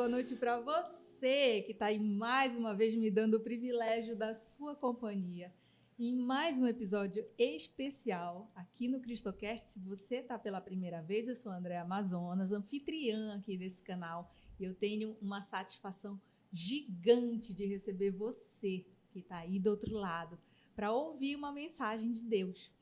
boa noite para você que está aí mais uma vez me dando o privilégio da sua companhia em mais um episódio especial aqui no Cristocast. Se você está pela primeira vez, eu sou a Andréa Amazonas, anfitriã aqui desse canal, e eu tenho uma satisfação gigante de receber você que está aí do outro lado para ouvir uma mensagem de Deus.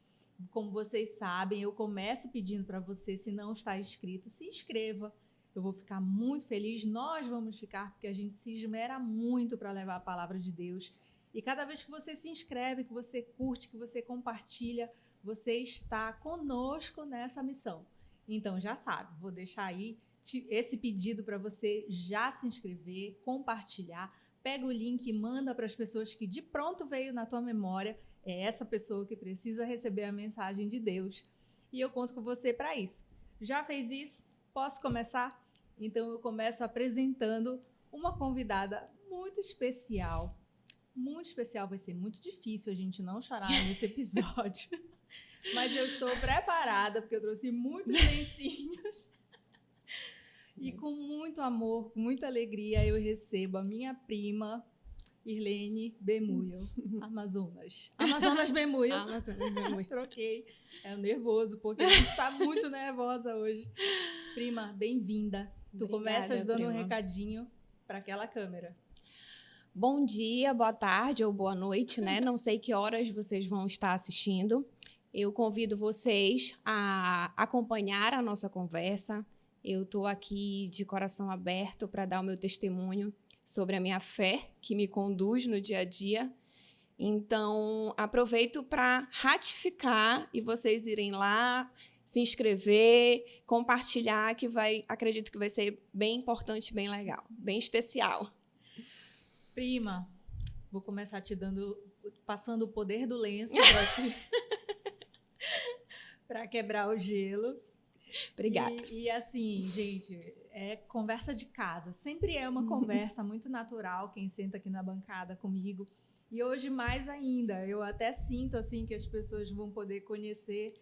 Como vocês sabem, eu começo pedindo para você, se não está inscrito, se inscreva. Eu vou ficar muito feliz, nós vamos ficar, porque a gente se esmera muito para levar a palavra de Deus. E cada vez que você se inscreve, que você curte, que você compartilha, você está conosco nessa missão. Então já sabe, vou deixar aí esse pedido para você já se inscrever, compartilhar. Pega o link e manda para as pessoas que de pronto veio na tua memória. É essa pessoa que precisa receber a mensagem de Deus. E eu conto com você para isso. Já fez isso? Posso começar? Então eu começo apresentando uma convidada muito especial. Muito especial, vai ser muito difícil a gente não chorar nesse episódio. Mas eu estou preparada, porque eu trouxe muitos lencinhos. E com muito amor, com muita alegria, eu recebo a minha prima, Irlene Bemuyo, Amazonas. Amazonas Bemuyo. Amazonas Bemuyo. Troquei. É nervoso, porque a gente está muito nervosa hoje. Prima, bem-vinda. Tu começas dando um recadinho para aquela câmera. Bom dia, boa tarde ou boa noite, né? Não sei que horas vocês vão estar assistindo. Eu convido vocês a acompanhar a nossa conversa. Eu estou aqui de coração aberto para dar o meu testemunho sobre a minha fé, que me conduz no dia a dia. Então, aproveito para ratificar e vocês irem lá, se inscrever, compartilhar, que acredito que vai ser bem importante, bem legal, bem especial. Prima, vou começar passando o poder do lenço para quebrar o gelo. Obrigada. E assim, gente, é conversa de casa. Sempre é uma conversa muito natural, quem senta aqui na bancada comigo. E hoje mais ainda, eu até sinto assim que as pessoas vão poder conhecer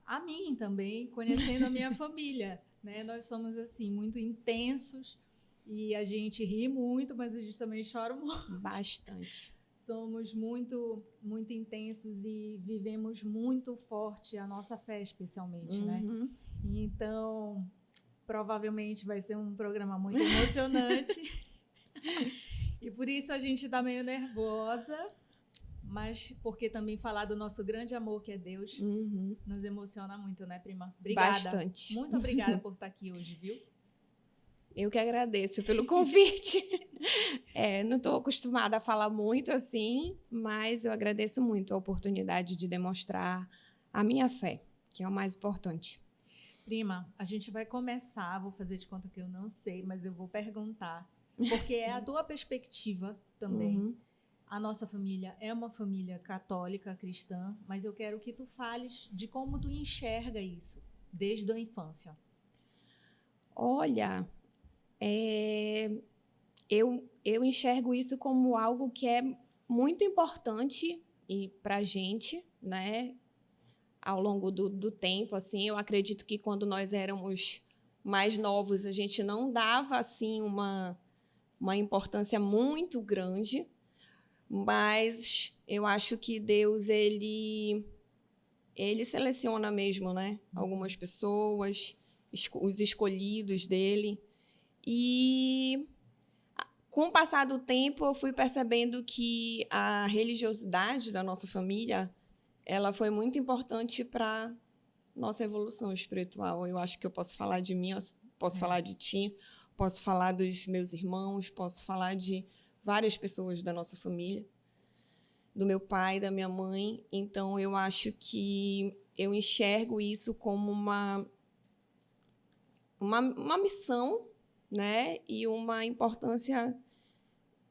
a mim também, conhecendo a minha família, né? Nós somos assim muito intensos e a gente ri muito, mas a gente também chora muito. Bastante. Somos muito, muito intensos e vivemos muito forte a nossa fé, especialmente, né? Então, provavelmente vai ser um programa muito emocionante. E por isso a gente está meio nervosa, mas porque também falar do nosso grande amor, que é Deus, nos emociona muito, né, prima? Obrigada. Bastante. Muito obrigada por estar aqui hoje, viu? Eu que agradeço pelo convite. Não estou acostumada a falar muito assim, mas eu agradeço muito a oportunidade de demonstrar a minha fé, que é o mais importante. Prima, a gente vai começar, vou fazer de conta que eu não sei, mas eu vou perguntar, porque é a tua perspectiva também. A nossa família é uma família católica, cristã, mas eu quero que tu fales de como tu enxerga isso desde a infância. Olha, eu enxergo isso como algo que é muito importante para a gente, né? Ao longo do tempo, assim, eu acredito que quando nós éramos mais novos, a gente não dava assim uma importância muito grande, mas eu acho que Deus ele seleciona mesmo, né? Algumas pessoas, os escolhidos dele. E com o passar do tempo, eu fui percebendo que a religiosidade da nossa família, ela foi muito importante para nossa evolução espiritual. Eu acho que eu posso falar de mim, posso falar de ti, posso falar dos meus irmãos, posso falar de várias pessoas da nossa família, do meu pai, da minha mãe. Então, eu acho que eu enxergo isso como uma missão, né? E uma importância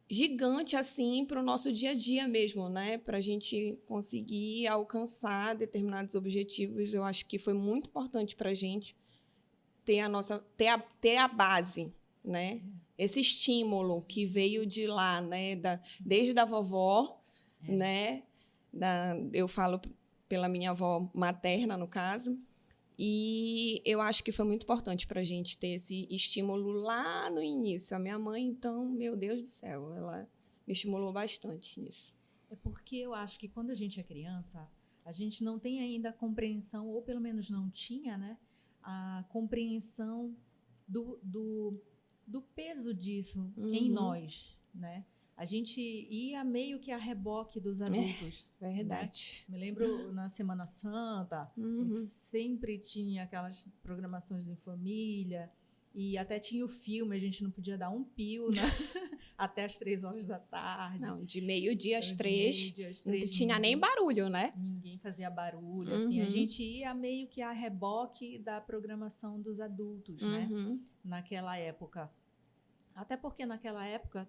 gigante assim para o nosso dia a dia mesmo, né? Para a gente conseguir alcançar determinados objetivos. Eu acho que foi muito importante para a gente ter a base, né? Esse estímulo que veio de lá, né? Desde a vovó, né? Eu falo pela minha avó materna, no caso. E eu acho que foi muito importante para a gente ter esse estímulo lá no início. A minha mãe, então, meu Deus do céu, ela me estimulou bastante nisso. É porque eu acho que quando a gente é criança, a gente não tem ainda a compreensão, ou pelo menos não tinha, né? A compreensão do peso disso em nós, né? A gente ia meio que a reboque dos adultos. Verdade. Né? Me lembro na Semana Santa, sempre tinha aquelas programações em família, e até tinha o filme, a gente não podia dar um pio, né? Até as 3 horas da tarde. Não, de meio-dia às 3, não três, tinha nem barulho, né? Ninguém fazia barulho, assim. A gente ia meio que a reboque da programação dos adultos, né? Naquela época. Até porque naquela época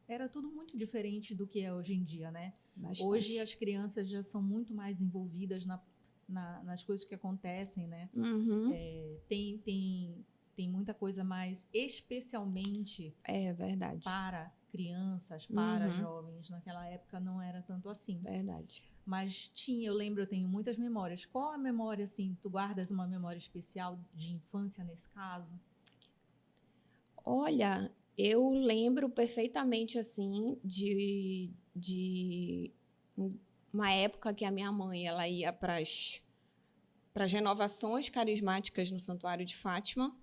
era tudo muito diferente do que é hoje em dia, né? Bastante. Hoje as crianças já são muito mais envolvidas nas coisas que acontecem, né? Tem muita coisa mais especialmente verdade. para crianças, para jovens. Naquela época não era tanto assim. Verdade. Mas eu tenho muitas memórias. Qual a memória, assim, tu guardas uma memória especial de infância nesse caso? Olha, eu lembro perfeitamente, assim, de uma época que a minha mãe ela ia para as renovações carismáticas no Santuário de Fátima.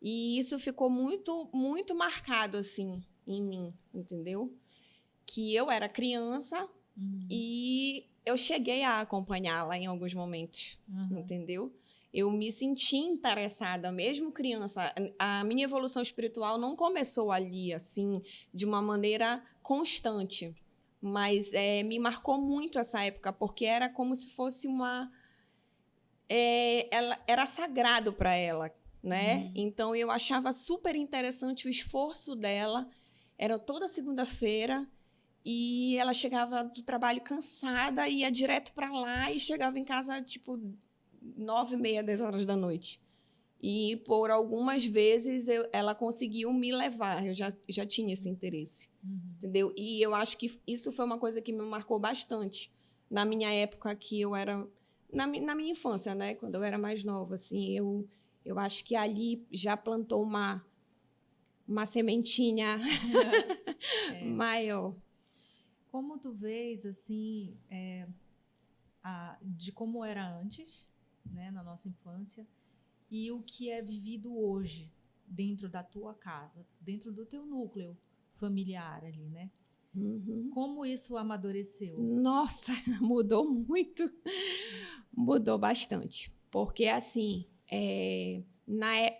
E isso ficou muito, muito marcado, assim, em mim, entendeu? Que eu era criança e eu cheguei a acompanhá-la em alguns momentos, entendeu? Eu me senti interessada, mesmo criança. A minha evolução espiritual não começou ali, assim, de uma maneira constante. Mas me marcou muito essa época, porque era como se fosse ela era sagrado para ela, né? Então, eu achava super interessante o esforço dela. Era toda segunda-feira e ela chegava do trabalho cansada, ia direto para lá e chegava em casa, tipo, 9h30, 10 horas da noite. E, por algumas vezes, ela conseguiu me levar. Eu já tinha esse interesse, entendeu? E eu acho que isso foi uma coisa que me marcou bastante na minha época que eu era... Na minha infância, né? Quando eu era mais nova, assim, eu acho que ali já plantou uma sementinha maior. Como tu vês, assim, de como era antes, né, na nossa infância, e o que é vivido hoje dentro da tua casa, dentro do teu núcleo familiar ali, né? Como isso amadureceu? Nossa, mudou muito. Mudou bastante. Porque, assim,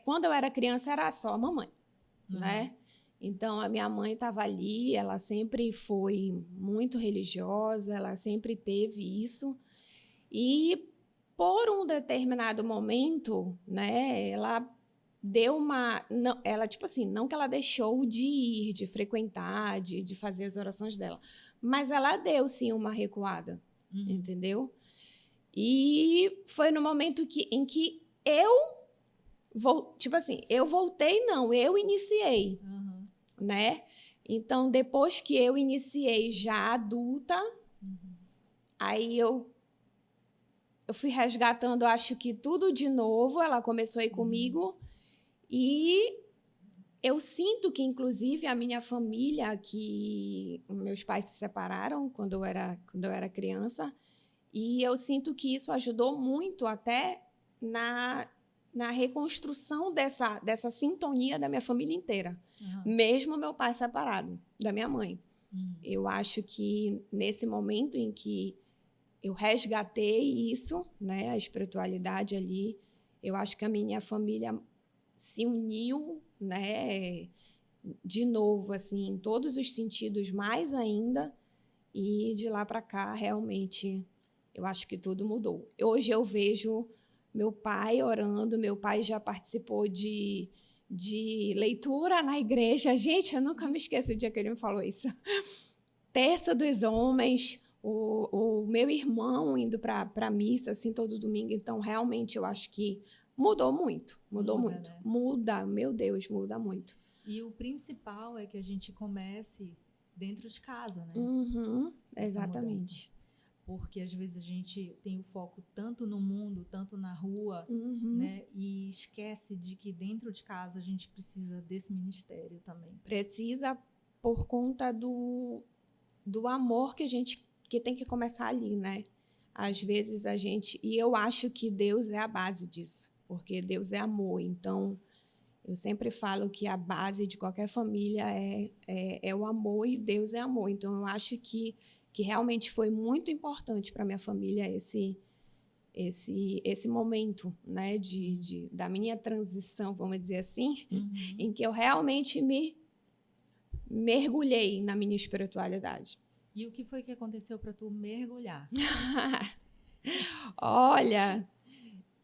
quando eu era criança, era só a mamãe, né? Então, a minha mãe estava ali, ela sempre foi muito religiosa, ela sempre teve isso. E, por um determinado momento, né, ela deu uma... Não, ela, tipo assim, não que ela deixou de ir, de frequentar, de fazer as orações dela, mas ela deu, sim, uma recuada, entendeu? E foi no momento em que eu voltei, não, eu iniciei, né? Então, depois que eu iniciei já adulta, aí eu fui resgatando, acho que tudo de novo, ela começou a ir comigo, e eu sinto que, inclusive, a minha família, que meus pais se separaram quando eu era criança, e eu sinto que isso ajudou muito até na reconstrução dessa sintonia da minha família inteira. Mesmo meu pai separado da minha mãe. Eu acho que nesse momento em que eu resgatei isso, né, a espiritualidade ali, eu acho que a minha família se uniu, né, de novo, assim, em todos os sentidos, mais ainda, e de lá para cá, realmente, eu acho que tudo mudou. Hoje eu vejo meu pai orando, meu pai já participou de leitura na igreja. Gente, eu nunca me esqueço o dia que ele me falou isso. Terça dos homens, o meu irmão indo para a missa, assim, todo domingo. Então, realmente, eu acho que mudou muito. Mudou muito. Né? Muda, meu Deus, muda muito. E o principal é que a gente comece dentro de casa, né? Exatamente. porque às vezes a gente tem o foco tanto no mundo, tanto na rua, né? E esquece de que dentro de casa a gente precisa desse ministério também. Precisa por conta do amor que tem que começar ali, né? Às vezes a gente... E eu acho que Deus é a base disso, porque Deus é amor. Então, eu sempre falo que a base de qualquer família é o amor, e Deus é amor. Então, eu acho que realmente foi muito importante para minha família esse momento, né, da minha transição, vamos dizer assim, em que eu realmente me mergulhei na minha espiritualidade. E o que foi que aconteceu para tu mergulhar? Olha,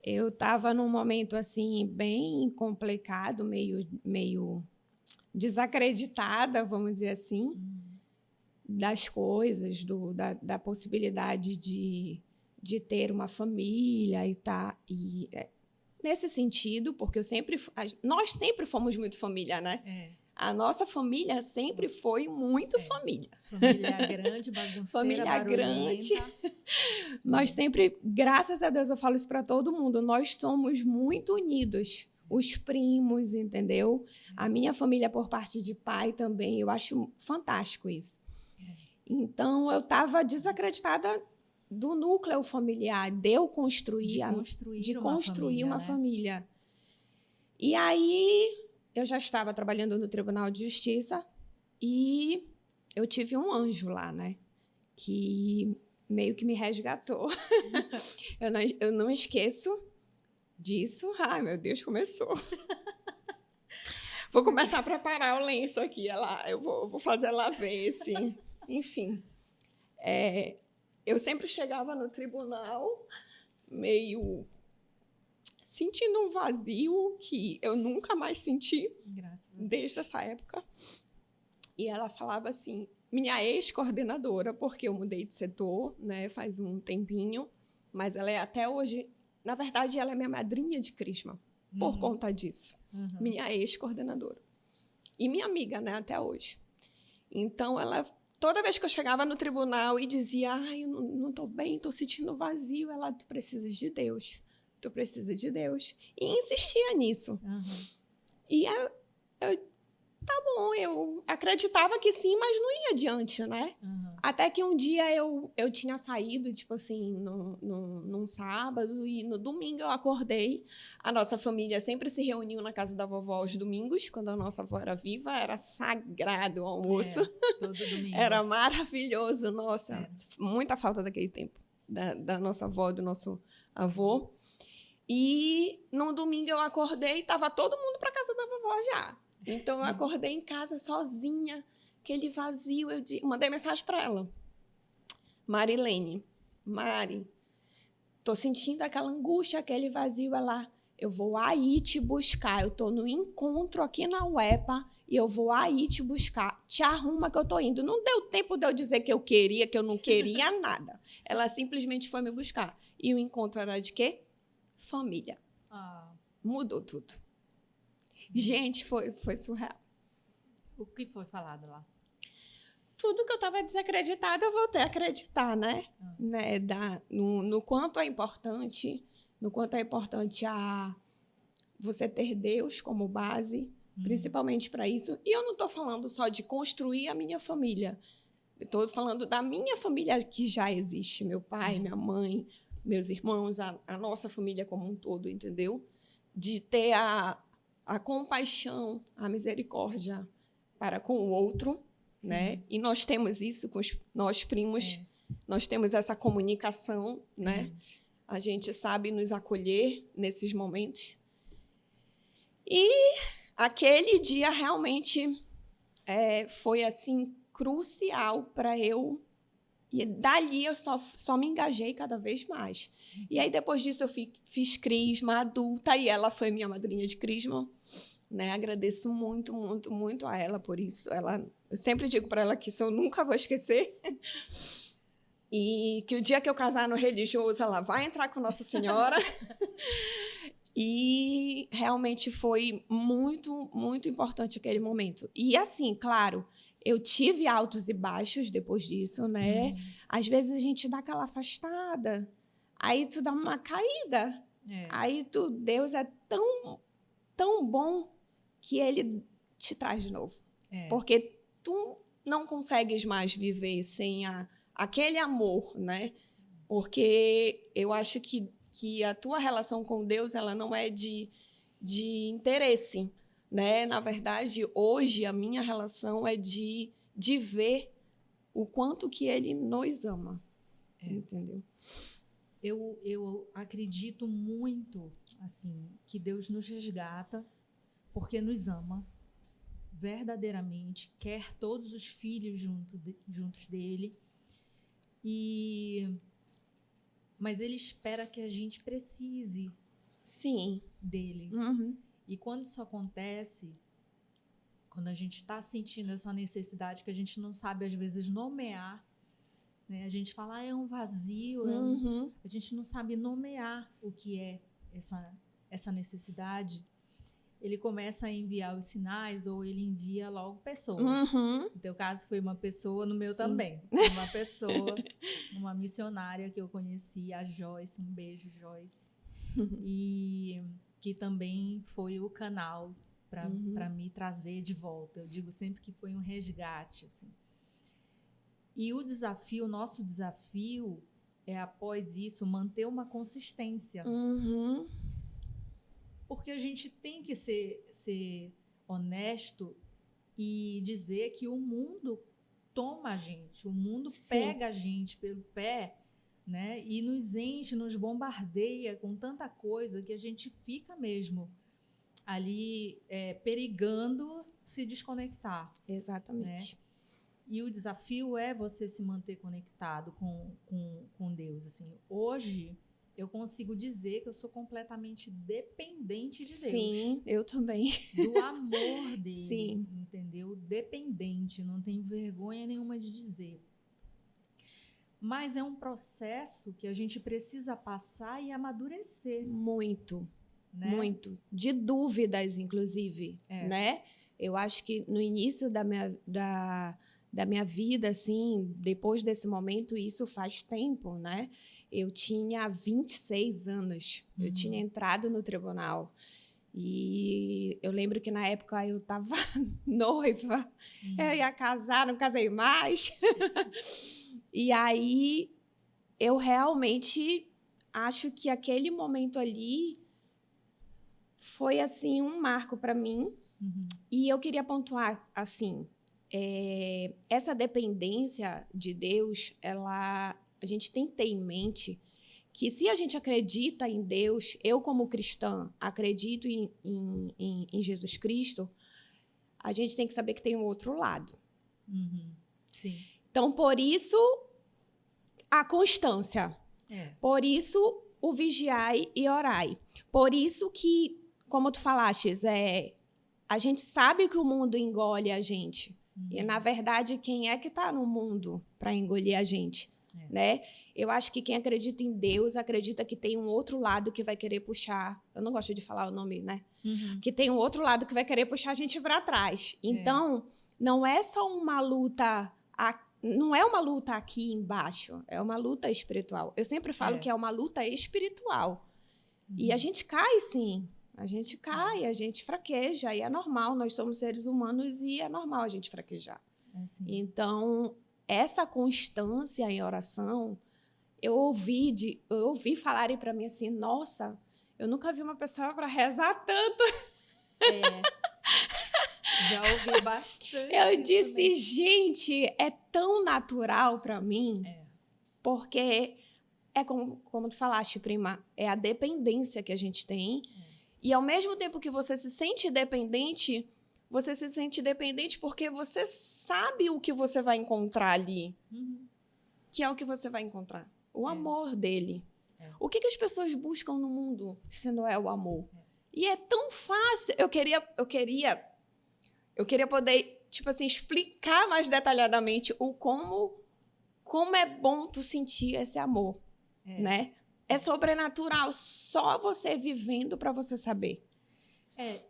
eu estava num momento assim bem complicado, meio desacreditada, vamos dizer assim, das coisas, da possibilidade de ter uma família e tá. Nesse sentido, porque nós sempre fomos muito família, né? A nossa família sempre foi muito família. Família grande, bagunceira, família grande. Nós sempre, graças a Deus, eu falo isso para todo mundo, nós somos muito unidos. Os primos, entendeu? A minha família por parte de pai também, eu acho fantástico isso. Então, eu estava desacreditada do núcleo familiar, de eu construir uma família. E aí, eu já estava trabalhando no Tribunal de Justiça e eu tive um anjo lá, né? Que meio que me resgatou. Eu não esqueço disso. Ai, meu Deus, começou. Vou começar a preparar o lenço aqui. Eu vou fazer ela ver, assim. Enfim. Eu sempre chegava no tribunal meio sentindo um vazio que eu nunca mais senti desde essa época. E ela falava assim, minha ex-coordenadora, porque eu mudei de setor, né, faz um tempinho, mas ela é até hoje, na verdade, ela é minha madrinha de crisma, por conta disso. Minha ex-coordenadora. E minha amiga, né, até hoje. Então, ela, toda vez que eu chegava no tribunal e dizia, eu não estou bem, estou sentindo vazio, ela, tu precisas de Deus. Tu precisa de Deus. E insistia nisso. E tá bom, eu acreditava que sim, mas não ia adiante, né? Até que um dia eu tinha saído, tipo assim, num sábado, e no domingo eu acordei. A nossa família sempre se reuniu na casa da vovó aos domingos, quando a nossa avó era viva, era sagrado o almoço. Todo domingo. Era maravilhoso, nossa, muita falta daquele tempo, da nossa avó, do nosso avô. E no domingo eu acordei e estava todo mundo para casa da vovó já. Então, eu acordei em casa sozinha, aquele vazio. Eu mandei mensagem para ela. Marilene, Mari, tô sentindo aquela angústia, aquele vazio. Ela, eu vou aí te buscar. Eu tô no encontro aqui na UEPA e eu vou aí te buscar. Te arruma que eu tô indo. Não deu tempo de eu dizer que eu queria, que eu não queria nada. Ela simplesmente foi me buscar. E o encontro era de quê? Família. Mudou tudo. Gente, foi surreal. O que foi falado lá? Tudo que eu estava desacreditada, eu voltei a acreditar, né? No quanto é importante, você ter Deus como base, principalmente para isso. E eu não estou falando só de construir a minha família. Eu estou falando da minha família que já existe. Meu pai, minha mãe, meus irmãos, a nossa família como um todo, entendeu? De ter a compaixão, a misericórdia para com o outro, né? E nós temos isso com nós primos, nós temos essa comunicação, né? A gente sabe nos acolher nesses momentos. E aquele dia realmente foi assim crucial para eu. E dali eu só me engajei cada vez mais. E aí, depois disso, eu fiz crisma adulta e ela foi minha madrinha de crisma. Né? Agradeço muito, muito, muito a ela por isso. Eu sempre digo para ela que isso eu nunca vou esquecer. E que o dia que eu casar no religioso, ela vai entrar com Nossa Senhora. E realmente foi muito, muito importante aquele momento. E assim, claro, Eu tive altos e baixos depois disso, né? Às vezes a gente dá aquela afastada, aí tu dá uma caída. Aí Deus é tão bom que ele te traz de novo. Porque tu não consegues mais viver sem aquele amor, né? Porque eu acho que a tua relação com Deus, ela não é de interesse, né? Na verdade, hoje, a minha relação é de ver o quanto que ele nos ama. Entendeu? Eu acredito muito, assim, que Deus nos resgata porque nos ama verdadeiramente, quer todos os filhos juntos dele, mas ele espera que a gente precise dele. E quando isso acontece, quando a gente está sentindo essa necessidade que a gente não sabe, às vezes, nomear, né? A gente fala, é um vazio, a gente não sabe nomear o que é essa necessidade. Ele começa a enviar os sinais ou ele envia logo pessoas. No teu caso, foi uma pessoa, no meu também. Uma pessoa, uma missionária que eu conheci, a Joyce. Um beijo, Joyce. E que também foi o canal para me trazer de volta. Eu digo sempre que foi um resgate, assim. E o nosso desafio é, após isso, manter uma consistência. Porque a gente tem que ser honesto e dizer que o mundo toma a gente, o mundo pega a gente pelo pé, né? E nos enche, nos bombardeia com tanta coisa que a gente fica mesmo ali perigando se desconectar. Exatamente. Né? E o desafio é você se manter conectado com Deus. Assim, hoje, eu consigo dizer que eu sou completamente dependente de Deus. Sim, eu também. Do amor dele, Sim. entendeu? Dependente, não tenho vergonha nenhuma de dizer. Mas é um processo que a gente precisa passar e amadurecer. Muito, né? Muito. De dúvidas, inclusive, né? Eu acho que no início da minha vida, assim, depois desse momento, isso faz tempo, né? Eu tinha 26 anos, eu tinha entrado no tribunal. E eu lembro que na época eu estava noiva, eu ia casar, não casei mais. E aí eu realmente acho que aquele momento ali foi assim um marco para mim. E eu queria pontuar assim, essa dependência de Deus, a gente tem que ter em mente que se a gente acredita em Deus, eu como cristã acredito em Jesus Cristo, a gente tem que saber que tem um outro lado. Sim. Então, por isso, a constância. Por isso, o vigiai e orai. Por isso que, como tu falaste, a gente sabe que o mundo engole a gente. E, na verdade, quem é que está no mundo para engolir a gente? Né? Eu acho que quem acredita em Deus acredita que tem um outro lado que vai querer puxar. Eu não gosto de falar o nome, né? Que tem um outro lado que vai querer puxar a gente para trás. Então, não é só uma luta. Não é uma luta aqui embaixo, é uma luta espiritual. Eu sempre falo que é uma luta espiritual. E a gente cai, sim. A gente cai, a gente fraqueja, e é normal, nós somos seres humanos e é normal a gente fraquejar. Então, essa constância em oração, eu ouvi falarem para mim assim, nossa, eu nunca vi uma pessoa para rezar tanto. Já ouvi bastante. Eu disse, gente, é tão natural para mim, porque é como tu falaste, prima, é a dependência que a gente tem. E ao mesmo tempo que você se sente dependente porque você sabe o que você vai encontrar ali. Que é o que você vai encontrar. O amor dele. O que as pessoas buscam no mundo se não é o amor? E é tão fácil. Eu queria poder, tipo assim, explicar mais detalhadamente como é bom tu sentir esse amor, né? É sobrenatural, só você vivendo para você saber.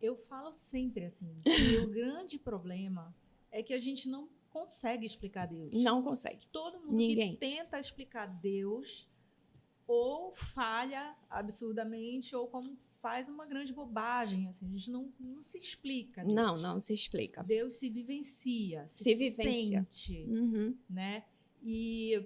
Eu falo sempre assim, que o grande problema é que a gente não consegue explicar Deus. Não consegue. Todo mundo Ninguém. que tenta explicar Deus ou falha absurdamente ou como faz uma grande bobagem. Assim, a gente não se explica Deus. Não se explica. Deus se vivencia, Se vivencia. sente, Uhum. né? E,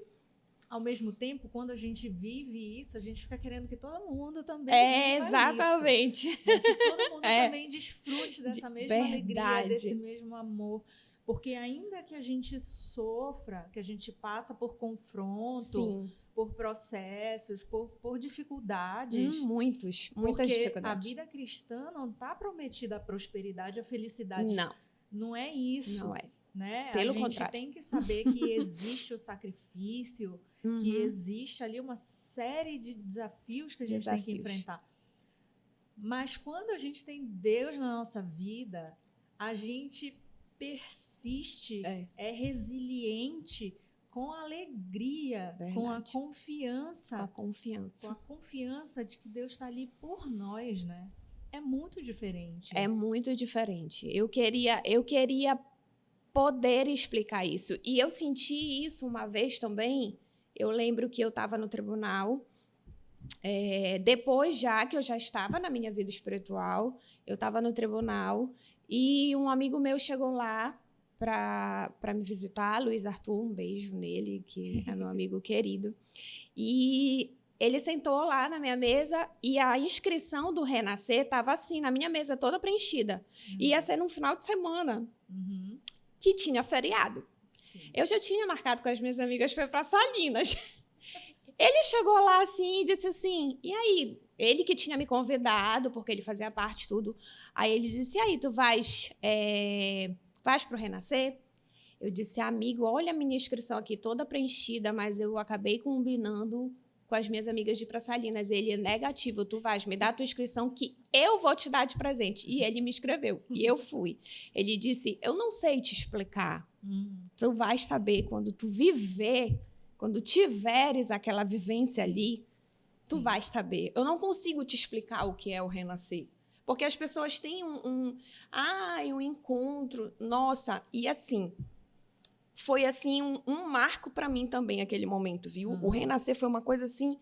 ao mesmo tempo, quando a gente vive isso, a gente fica querendo que todo mundo também viva Exatamente. isso. Né? Que todo mundo também desfrute dessa mesma alegria, Verdade. desse mesmo amor. Porque ainda que a gente sofra, que a gente passa por confronto, Sim. por processos, por dificuldades. Muitas Porque dificuldades. a vida cristã não está prometida a prosperidade, a felicidade. Não. Não é isso. Não é. Né? Pelo a gente contrário. tem que saber que existe o sacrifício, que existe ali uma série de desafios que a gente tem que enfrentar. Mas quando a gente tem Deus na nossa vida, a gente persiste, é resiliente com a alegria, com a confiança. Com a confiança. Com a confiança de que Deus está ali por nós, né? É muito diferente. É muito diferente. Eu queria poder explicar isso. E eu senti isso uma vez também. Eu lembro que eu estava no tribunal, depois já que eu já estava na minha vida espiritual, eu estava no tribunal e um amigo meu chegou lá para me visitar, Luiz Arthur, um beijo nele, que é meu amigo querido. E ele sentou lá na minha mesa e a inscrição do Renascer estava assim, na minha mesa toda preenchida. Ia ser num final de semana. Que tinha feriado. Sim. Eu já tinha marcado com as minhas amigas para Salinas. Ele chegou lá assim e disse assim, e aí? Ele que tinha me convidado, porque ele fazia parte de tudo. Aí ele disse, e aí, tu vais pro Renascer? Eu disse, amigo, olha a minha inscrição aqui toda preenchida, mas eu acabei combinando com as minhas amigas de ir para Salinas. Ele é negativo, tu vais, me dá a tua inscrição que eu vou te dar de presente. E ele me escreveu, e eu fui. Ele disse, eu não sei te explicar. Tu vais saber quando tu viver, quando tiveres aquela vivência ali, tu vais saber. Eu não consigo te explicar o que é o Renascer. Porque as pessoas têm um encontro, nossa, e assim... Foi, assim, um marco para mim também, aquele momento, viu? O Renascer foi uma coisa, assim,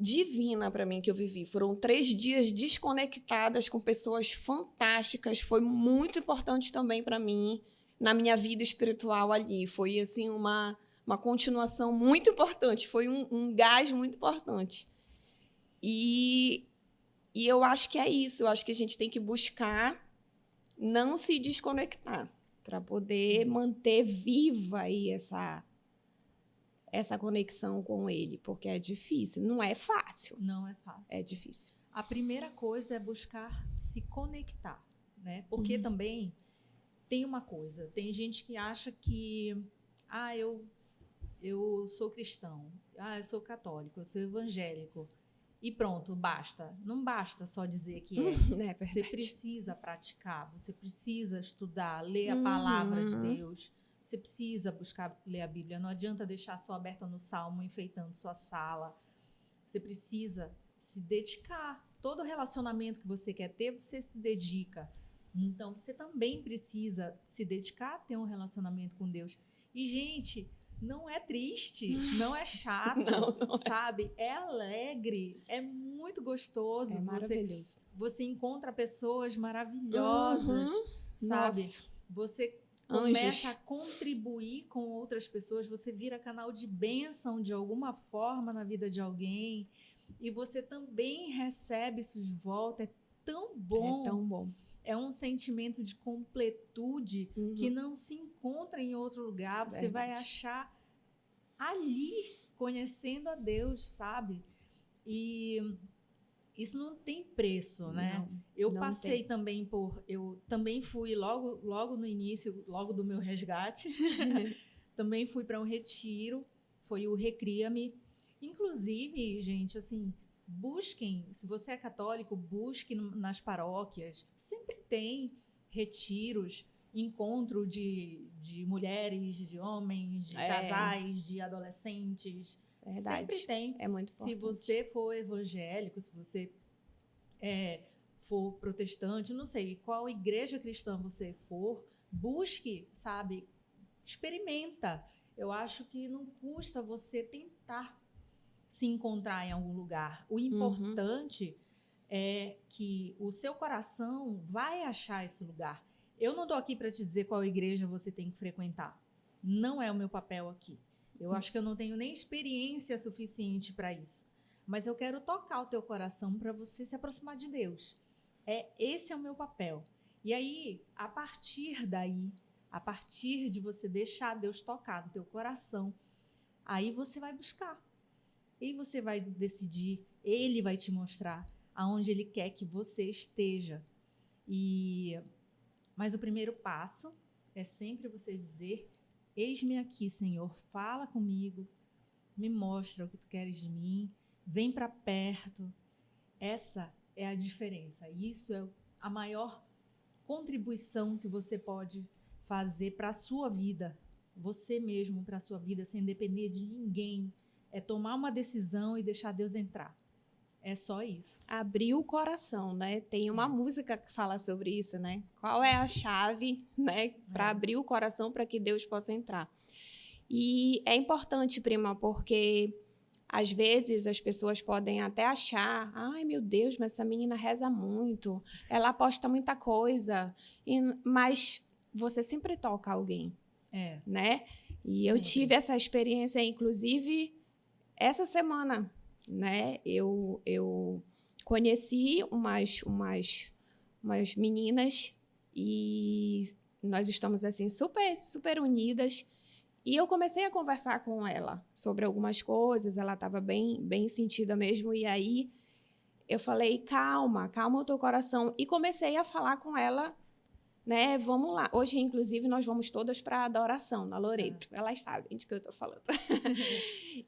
divina para mim que eu vivi. Foram 3 dias desconectadas com pessoas fantásticas. Foi muito importante também para mim, na minha vida espiritual ali. Foi, assim, uma continuação muito importante. Foi um gás muito importante. E eu acho que é isso. Eu acho que a gente tem que buscar não se desconectar, para poder manter viva aí essa conexão com ele, porque é difícil, não é fácil. Não é fácil. É difícil. A primeira coisa é buscar se conectar, né? Porque também tem uma coisa, tem gente que acha que, eu sou cristão, eu sou católico, eu sou evangélico, e pronto, basta. Não basta só dizer que é. Você precisa praticar, você precisa estudar, ler a palavra de Deus. Você precisa buscar ler a Bíblia. Não adianta deixar só aberta no Salmo, enfeitando sua sala. Você precisa se dedicar. Todo relacionamento que você quer ter, você se dedica. Então, você também precisa se dedicar a ter um relacionamento com Deus. E, gente... Não é triste, não é chato, não sabe? É alegre, é muito gostoso. É maravilhoso. Você encontra pessoas maravilhosas, sabe? Nossa. Você começa a contribuir com outras pessoas, você vira canal de bênção de alguma forma na vida de alguém e você também recebe isso de volta. É tão bom. É tão bom. É um sentimento de completude que não se encontra em outro lugar. Você vai achar ali, conhecendo a Deus, sabe? E isso não tem preço, né? Eu passei também eu também fui logo no início, logo do meu resgate, também fui para um retiro, foi o Recria-me. Inclusive, gente, assim... Busquem, se você é católico, busque nas paróquias. Sempre tem retiros, encontro de mulheres, de homens, de casais, de adolescentes. Verdade. Sempre tem. É muito importante. Se você for evangélico, se você for protestante, não sei qual igreja cristã você for, busque, sabe, experimenta. Eu acho que não custa você tentar se encontrar em algum lugar. O importante é que o seu coração vai achar esse lugar. Eu não estou aqui para te dizer qual igreja você tem que frequentar. Não é o meu papel aqui. Eu acho que eu não tenho nem experiência suficiente para isso. Mas eu quero tocar o teu coração para você se aproximar de Deus. Esse é o meu papel. E aí, a partir daí, a partir de você deixar Deus tocar no teu coração, aí você vai buscar. E você vai decidir, Ele vai te mostrar aonde Ele quer que você esteja. Mas o primeiro passo é sempre você dizer: eis-me aqui, Senhor, fala comigo, me mostra o que tu queres de mim, vem para perto. Essa é a diferença. Isso é a maior contribuição que você pode fazer para a sua vida, você mesmo para a sua vida, sem depender de ninguém. É tomar uma decisão e deixar Deus entrar. É só isso. Abrir o coração, né? Tem uma música que fala sobre isso, né? Qual é a chave, né, para abrir o coração para que Deus possa entrar? E é importante, prima, porque às vezes as pessoas podem até achar: ai, meu Deus, mas essa menina reza muito, ela posta muita coisa, mas você sempre toca alguém, né? E eu tive essa experiência, inclusive, essa semana, né? Eu conheci umas meninas e nós estamos assim super, super unidas. E eu comecei a conversar com ela sobre algumas coisas, ela estava bem sentida mesmo. E aí eu falei: calma o teu coração. E comecei a falar com ela, né? Vamos lá. Hoje, inclusive, nós vamos todas para a adoração, na Loreto. Elas sabem de que eu estou falando.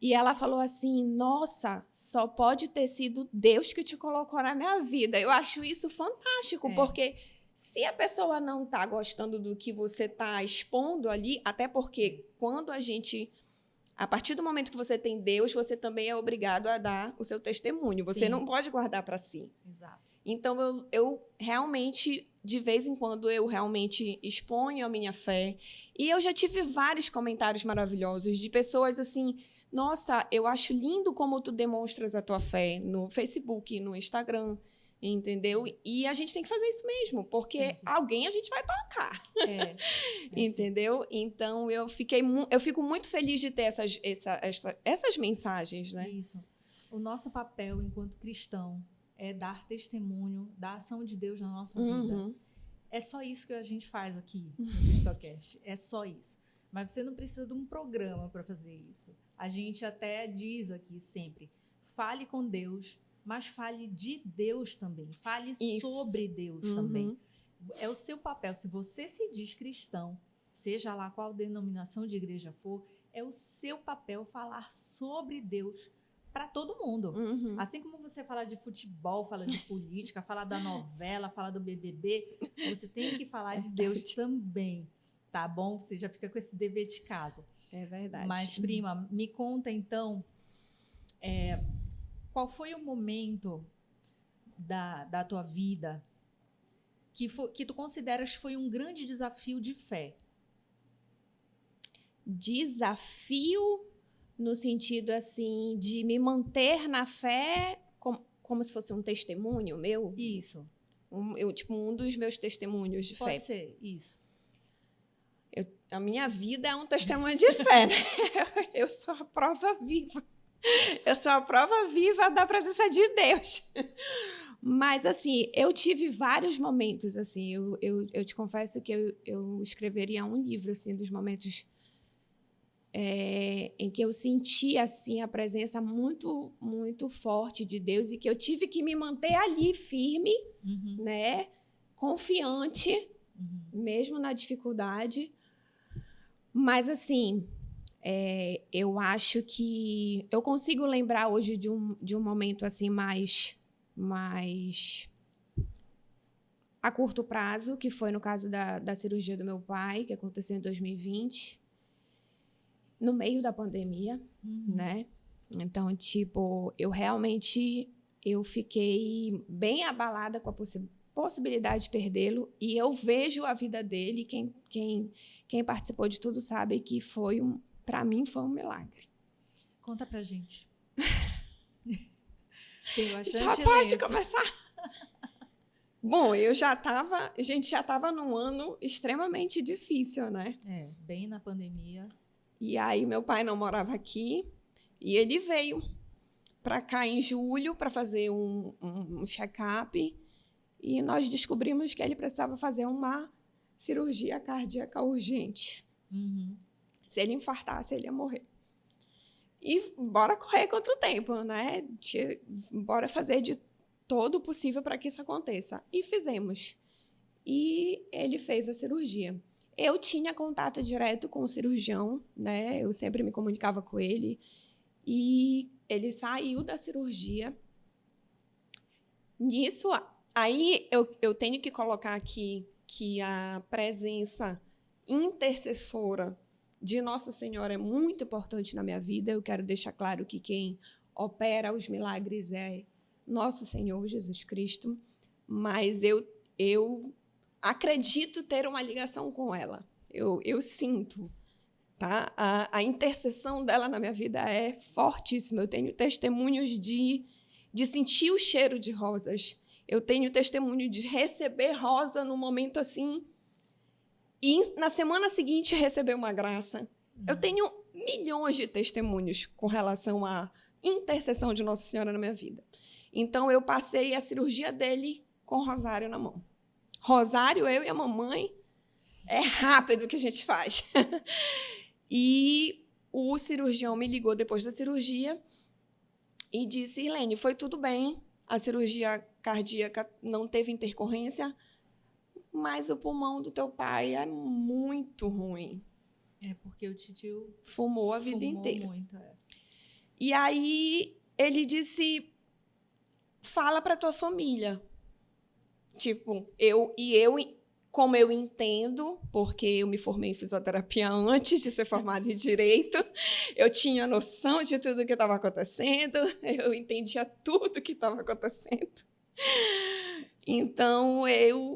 E ela falou assim: nossa, só pode ter sido Deus que te colocou na minha vida. Eu acho isso fantástico, porque se a pessoa não está gostando do que você está expondo ali, até porque quando a partir do momento que você tem Deus, você também é obrigado a dar o seu testemunho. Você não pode guardar para si. Exato. Então, eu realmente, de vez em quando, eu realmente exponho a minha fé. E eu já tive vários comentários maravilhosos de pessoas assim: nossa, eu acho lindo como tu demonstras a tua fé no Facebook, no Instagram, entendeu? E a gente tem que fazer isso mesmo, porque alguém a gente vai tocar. Entendeu? Assim. Então, eu fico muito feliz de ter essas mensagens, né? Isso. O nosso papel enquanto cristão é dar testemunho da ação de Deus na nossa vida. É só isso que a gente faz aqui no Cristocast. É só isso. Mas você não precisa de um programa para fazer isso. A gente até diz aqui sempre: fale com Deus, mas fale de Deus também. Fale sobre Deus também. É o seu papel. Se você se diz cristão, seja lá qual denominação de igreja for, é o seu papel falar sobre Deus para todo mundo. Assim como você fala de futebol, fala de política, fala da novela, fala do BBB, você tem que falar de Deus também, tá bom? Você já fica com esse dever de casa. É verdade. Mas, prima, me conta então, qual foi o momento da tua vida que tu consideras foi um grande desafio de fé? Desafio no sentido, assim, de me manter na fé como se fosse um testemunho meu? Isso. Um dos meus testemunhos de fé. Pode ser, isso. A minha vida é um testemunho de fé, né? Eu sou a prova viva. Eu sou a prova viva da presença de Deus. Mas, assim, eu tive vários momentos, assim. Eu te confesso que eu escreveria um livro, assim, dos momentos em que eu senti, assim, a presença muito, muito forte de Deus e que eu tive que me manter ali firme, né? Confiante, mesmo na dificuldade. Mas, assim, eu acho que eu consigo lembrar hoje de um momento, assim, mais a curto prazo, que foi no caso da cirurgia do meu pai, que aconteceu em 2020, no meio da pandemia, né? Então, tipo, eu fiquei bem abalada com a possibilidade de perdê-lo, e eu vejo a vida dele. Quem participou de tudo sabe que para mim foi um milagre. Conta pra gente. Tem bastante Já pode começar? Bom, a gente já estava num ano extremamente difícil, né? Bem na pandemia. E aí meu pai não morava aqui e ele veio para cá em julho para fazer um check-up, e nós descobrimos que ele precisava fazer uma cirurgia cardíaca urgente. Uhum. Se ele infartasse, ele ia morrer. E bora correr contra o tempo, né? Bora fazer de todo o possível para que isso aconteça. E fizemos. E ele fez a cirurgia. Eu tinha contato direto com o cirurgião, né? Eu sempre me comunicava com ele. E ele saiu da cirurgia. Nisso, aí eu tenho que colocar aqui que a presença intercessora de Nossa Senhora é muito importante na minha vida. Eu quero deixar claro que quem opera os milagres é Nosso Senhor Jesus Cristo, mas eu acredito ter uma ligação com ela. Eu sinto, tá? A intercessão dela na minha vida é fortíssima. Eu tenho testemunhos de sentir o cheiro de rosas. Eu tenho testemunho de receber rosa num momento assim, e na semana seguinte receber uma graça. Eu tenho milhões de testemunhos com relação à intercessão de Nossa Senhora na minha vida. Então, eu passei a cirurgia dele com o rosário na mão. Rosário, eu e a mamãe, é rápido que a gente faz. E o cirurgião me ligou depois da cirurgia e disse: Irlene, foi tudo bem, a cirurgia cardíaca não teve intercorrência, mas o pulmão do teu pai é muito ruim. Porque o titio fumou a vida inteira. Muito, E aí ele disse: fala para tua família. Tipo, como eu entendo, porque eu me formei em fisioterapia antes de ser formada em direito, eu tinha noção de tudo que estava acontecendo, eu entendia tudo que estava acontecendo. Então,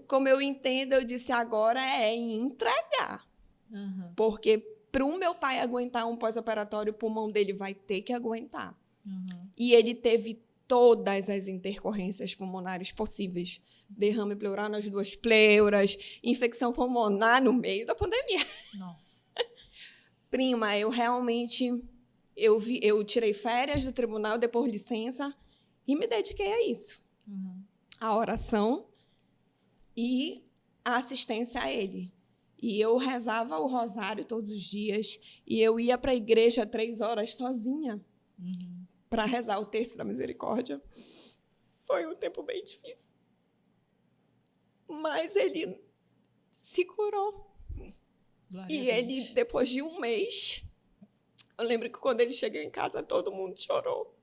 como eu entendo, eu disse: agora é entregar. Uhum. Porque para o meu pai aguentar um pós-operatório, o pulmão dele vai ter que aguentar. Uhum. E ele teve todas as intercorrências pulmonares possíveis. Derrame pleural nas 2 pleuras, infecção pulmonar no meio da pandemia. Nossa. Prima, eu realmente... Eu tirei férias do tribunal, depois licença, e me dediquei a isso. Uhum. A oração e a assistência a ele. E eu rezava o rosário todos os dias, e eu ia para a igreja 3 horas sozinha. Uhum. Para rezar o terço da misericórdia. Foi um tempo bem difícil. Mas ele se curou. Glória E ele, depois de 1 mês, eu lembro que quando ele chegou em casa, todo mundo chorou.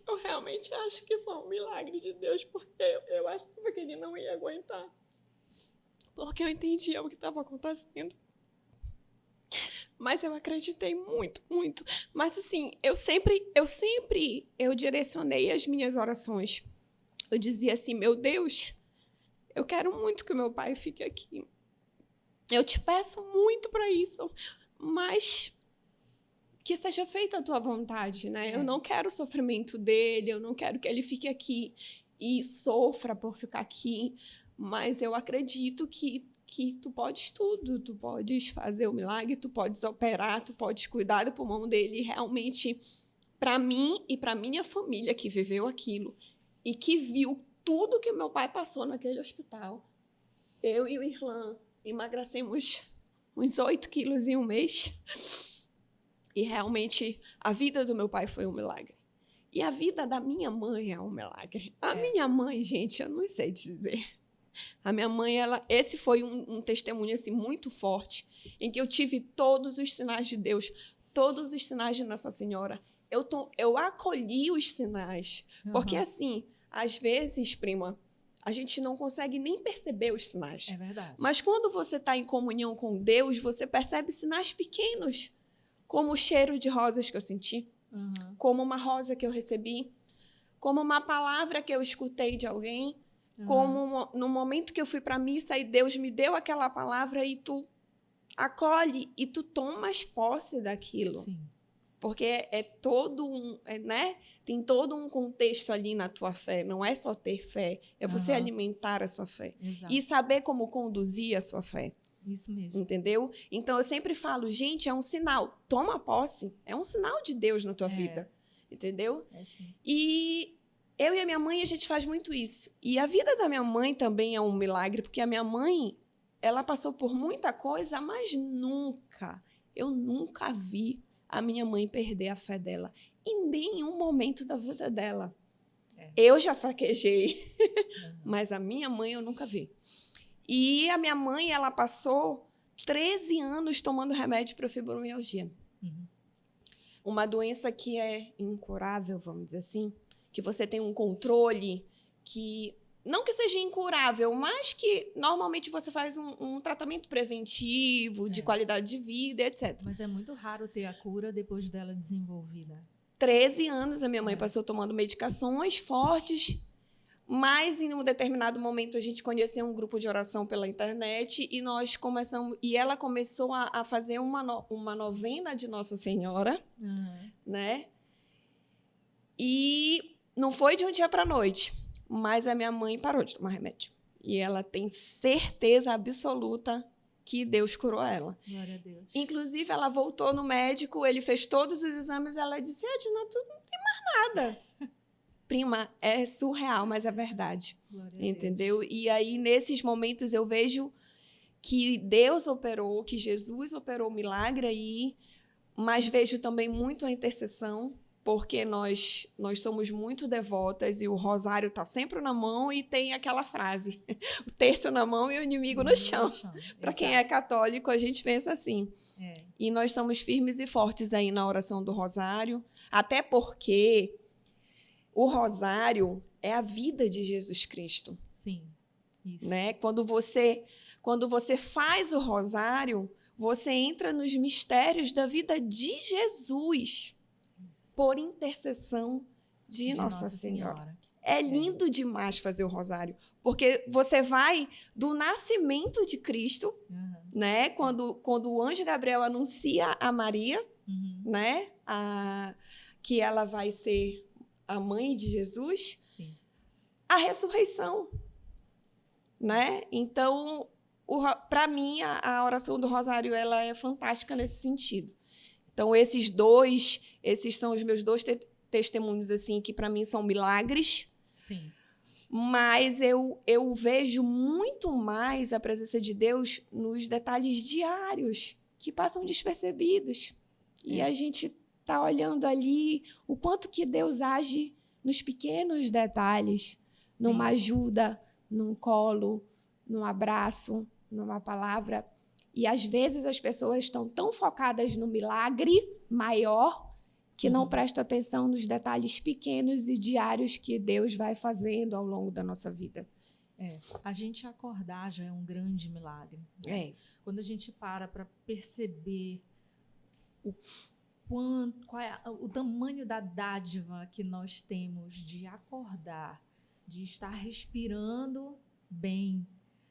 Eu realmente acho que foi um milagre de Deus, porque eu achava que ele não ia aguentar. Porque eu entendia o que estava acontecendo. Mas eu acreditei muito, muito. Mas, assim, eu sempre direcionei as minhas orações. Eu dizia assim: meu Deus, eu quero muito que o meu pai fique aqui. Eu te peço muito para isso, mas que seja feita a tua vontade, né? Eu não quero o sofrimento dele, eu não quero que ele fique aqui e sofra por ficar aqui, mas eu acredito que tu podes tudo, tu podes fazer o milagre, tu podes operar, tu podes cuidar do pulmão dele. Realmente, para mim e para minha família que viveu aquilo e que viu tudo que meu pai passou naquele hospital, eu e o Irlan emagrecemos uns 8 quilos em 1 mês. E realmente a vida do meu pai foi um milagre. E a vida da minha mãe é um milagre. A minha mãe, gente, eu não sei dizer. A minha mãe, esse foi um testemunho assim, muito forte, em que eu tive todos os sinais de Deus, todos os sinais de Nossa Senhora. Eu acolhi os sinais. Uhum. Porque, assim, às vezes, prima, a gente não consegue nem perceber os sinais. É verdade. Mas quando você está em comunhão com Deus, você percebe sinais pequenos, como o cheiro de rosas que eu senti, Uhum. como uma rosa que eu recebi, como uma palavra que eu escutei de alguém, Uhum. como no momento que eu fui para a missa e Deus me deu aquela palavra e tu acolhe e tu tomas posse daquilo. Sim. Porque é todo um, né? Tem todo um contexto ali na tua fé. Não é só ter fé, é você Aham. alimentar a sua fé. Exato. E saber como conduzir a sua fé. Isso mesmo. Entendeu? Então, eu sempre falo, gente, é um sinal. Toma posse. É um sinal de Deus na tua vida. Entendeu? É sim. E eu e a minha mãe, a gente faz muito isso. E a vida da minha mãe também é um milagre, porque a minha mãe, ela passou por muita coisa, mas eu nunca vi a minha mãe perder a fé dela em nenhum momento da vida dela. Eu já fraquejei, mas a minha mãe eu nunca vi. E a minha mãe, ela passou 13 anos tomando remédio para fibromialgia. Uma doença que é incurável, vamos dizer assim, que você tem um controle que, não que seja incurável, mas que normalmente você faz um tratamento preventivo, de qualidade de vida, etc. Mas é muito raro ter a cura depois dela desenvolvida. 13 anos a minha mãe passou tomando medicações fortes, mas em um determinado momento a gente conheceu um grupo de oração pela internet e nós começamos, e ela começou a fazer uma novena de Nossa Senhora, né? E não foi de um dia para a noite, mas a minha mãe parou de tomar remédio. E ela tem certeza absoluta que Deus curou ela. Glória a Deus. Inclusive, ela voltou no médico, ele fez todos os exames e ela disse, Edna, tu não tem mais nada. Prima, é surreal, mas é verdade. Glória a Entendeu? Deus. E aí, nesses momentos, eu vejo que Deus operou, que Jesus operou o milagre aí, mas vejo também muito a intercessão, porque nós somos muito devotas e o rosário está sempre na mão e tem aquela frase, o terço na mão e o inimigo no chão. Para quem é católico, a gente pensa assim. E nós somos firmes e fortes aí na oração do rosário, até porque o rosário é a vida de Jesus Cristo. Sim, isso. Né? Quando você faz o rosário, você entra nos mistérios da vida de Jesus, por intercessão de Nossa Senhora. É lindo demais fazer o rosário, porque você vai do nascimento de Cristo, né? Quando o anjo Gabriel anuncia a Maria, né? Que ela vai ser a mãe de Jesus, a ressurreição, né? Então, para mim, a oração do rosário ela é fantástica nesse sentido. Então, esses são os meus dois testemunhos, assim, que para mim são milagres. Sim. Mas eu vejo muito mais a presença de Deus nos detalhes diários, que passam despercebidos. E a gente está olhando ali o quanto que Deus age nos pequenos detalhes, numa ajuda, num colo, num abraço, numa palavra. E, às vezes, as pessoas estão tão focadas no milagre maior que não prestam atenção nos detalhes pequenos e diários que Deus vai fazendo ao longo da nossa vida. A gente acordar já é um grande milagre. Né? Quando a gente para perceber qual é o tamanho da dádiva que nós temos de acordar, de estar respirando bem,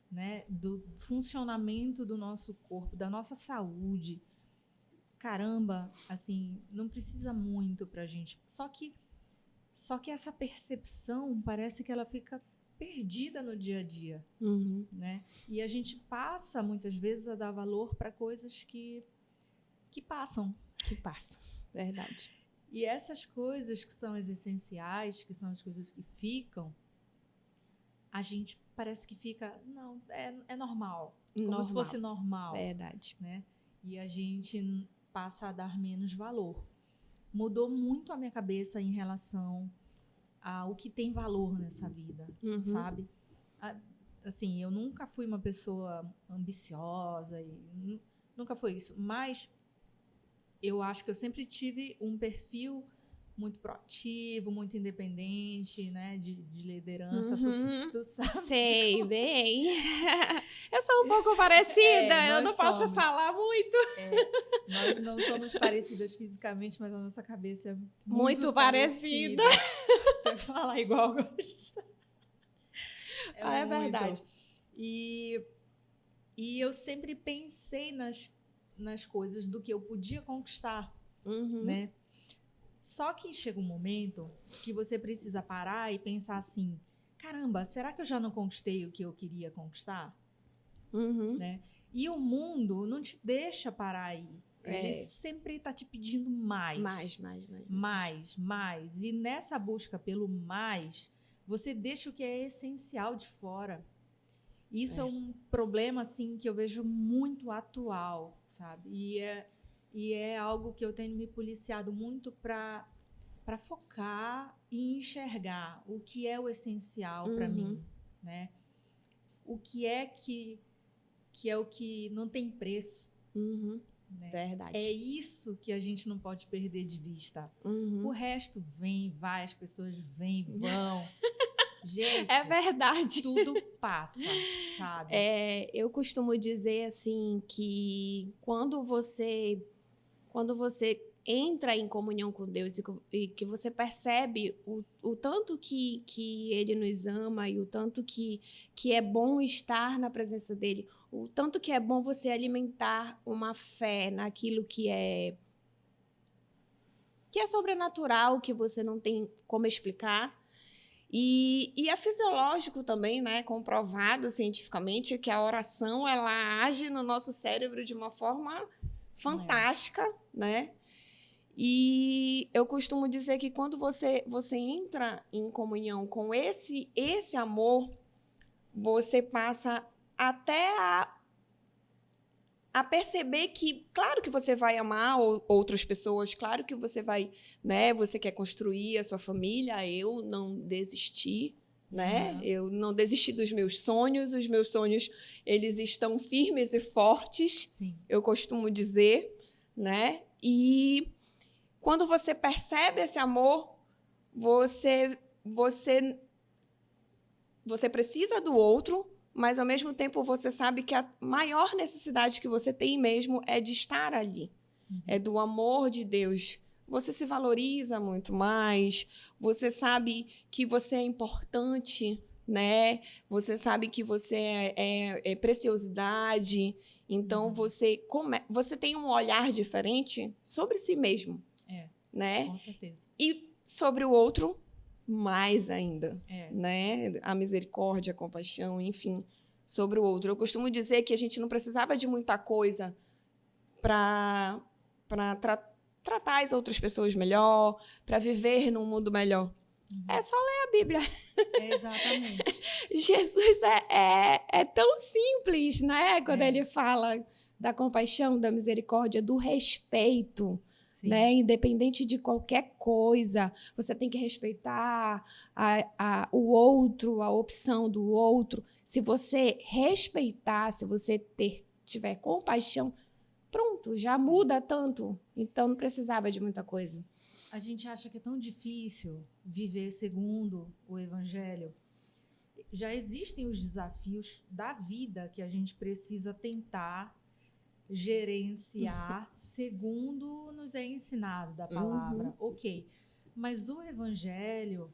né, do funcionamento do nosso corpo, da nossa saúde. Caramba, assim, não precisa muito pra gente. Só que essa percepção parece que ela fica perdida no dia a dia, né? E a gente passa muitas vezes a dar valor para coisas que passam. Verdade. E essas coisas que são as essenciais, que são as coisas que ficam, a gente parece que fica, não, é normal. Como se fosse normal. Verdade. Né? E a gente passa a dar menos valor. Mudou muito a minha cabeça em relação ao que tem valor nessa vida, sabe? Assim, eu nunca fui uma pessoa ambiciosa, nunca foi isso, mas eu acho que eu sempre tive um perfil muito proativo, muito independente, né? De liderança. Uhum. Tu sabe? Sei bem. Eu sou um pouco parecida, eu não posso somos. falar muito. Nós não somos parecidas fisicamente, mas a nossa cabeça é Muito parecida. Até falar igual gosta. É verdade. E eu sempre pensei nas coisas do que eu podia conquistar, né? Só que chega um momento que você precisa parar e pensar assim, caramba, será que eu já não conquistei o que eu queria conquistar? Né? E o mundo não te deixa parar aí. Ele sempre está te pedindo mais. Mais. E nessa busca pelo mais, você deixa o que é essencial de fora. Isso é um problema, assim, que eu vejo muito atual, sabe? E é algo que eu tenho me policiado muito para focar e enxergar o que é o essencial para mim, né? O que é o que não tem preço. Né? Verdade. É isso que a gente não pode perder de vista. O resto vem, vai, as pessoas vêm, vão. Gente, é verdade. Tudo passa, sabe? Eu costumo dizer assim que quando você entra em comunhão com Deus e que você percebe o tanto que Ele nos ama e o tanto que é bom estar na presença dEle, o tanto que é bom você alimentar uma fé naquilo que é sobrenatural, que você não tem como explicar. E é fisiológico também, né? Comprovado cientificamente que a oração ela age no nosso cérebro de uma forma fantástica, né? E eu costumo dizer que quando você entra em comunhão com esse amor, você passa até a perceber que, claro que você vai amar outras pessoas, claro que você vai, né? Você quer construir a sua família. Eu não desisti, né? Eu não desisti dos meus sonhos. Os meus sonhos, eles estão firmes e fortes. Sim. Eu costumo dizer, né? E quando você percebe esse amor, você precisa do outro, mas, ao mesmo tempo, você sabe que a maior necessidade que você tem mesmo é de estar ali. É do amor de Deus. Você se valoriza muito mais, você sabe que você é importante, né? Você sabe que você é preciosidade. Então, você tem um olhar diferente sobre si mesmo. Né? Com certeza. E sobre o outro, mais ainda, né? A misericórdia, a compaixão, enfim, sobre o outro. Eu costumo dizer que a gente não precisava de muita coisa para tratar as outras pessoas melhor, para viver num mundo melhor. É só ler a Bíblia. Exatamente. Jesus é tão simples, né? Quando ele fala da compaixão, da misericórdia, do respeito. Né? Independente de qualquer coisa, você tem que respeitar o outro, a opção do outro. Se você respeitar, se você tiver compaixão, pronto, já muda tanto. Então, não precisava de muita coisa. A gente acha que é tão difícil viver segundo o Evangelho. Já existem os desafios da vida que a gente precisa tentar gerenciar segundo nos é ensinado da palavra. Ok, mas o evangelho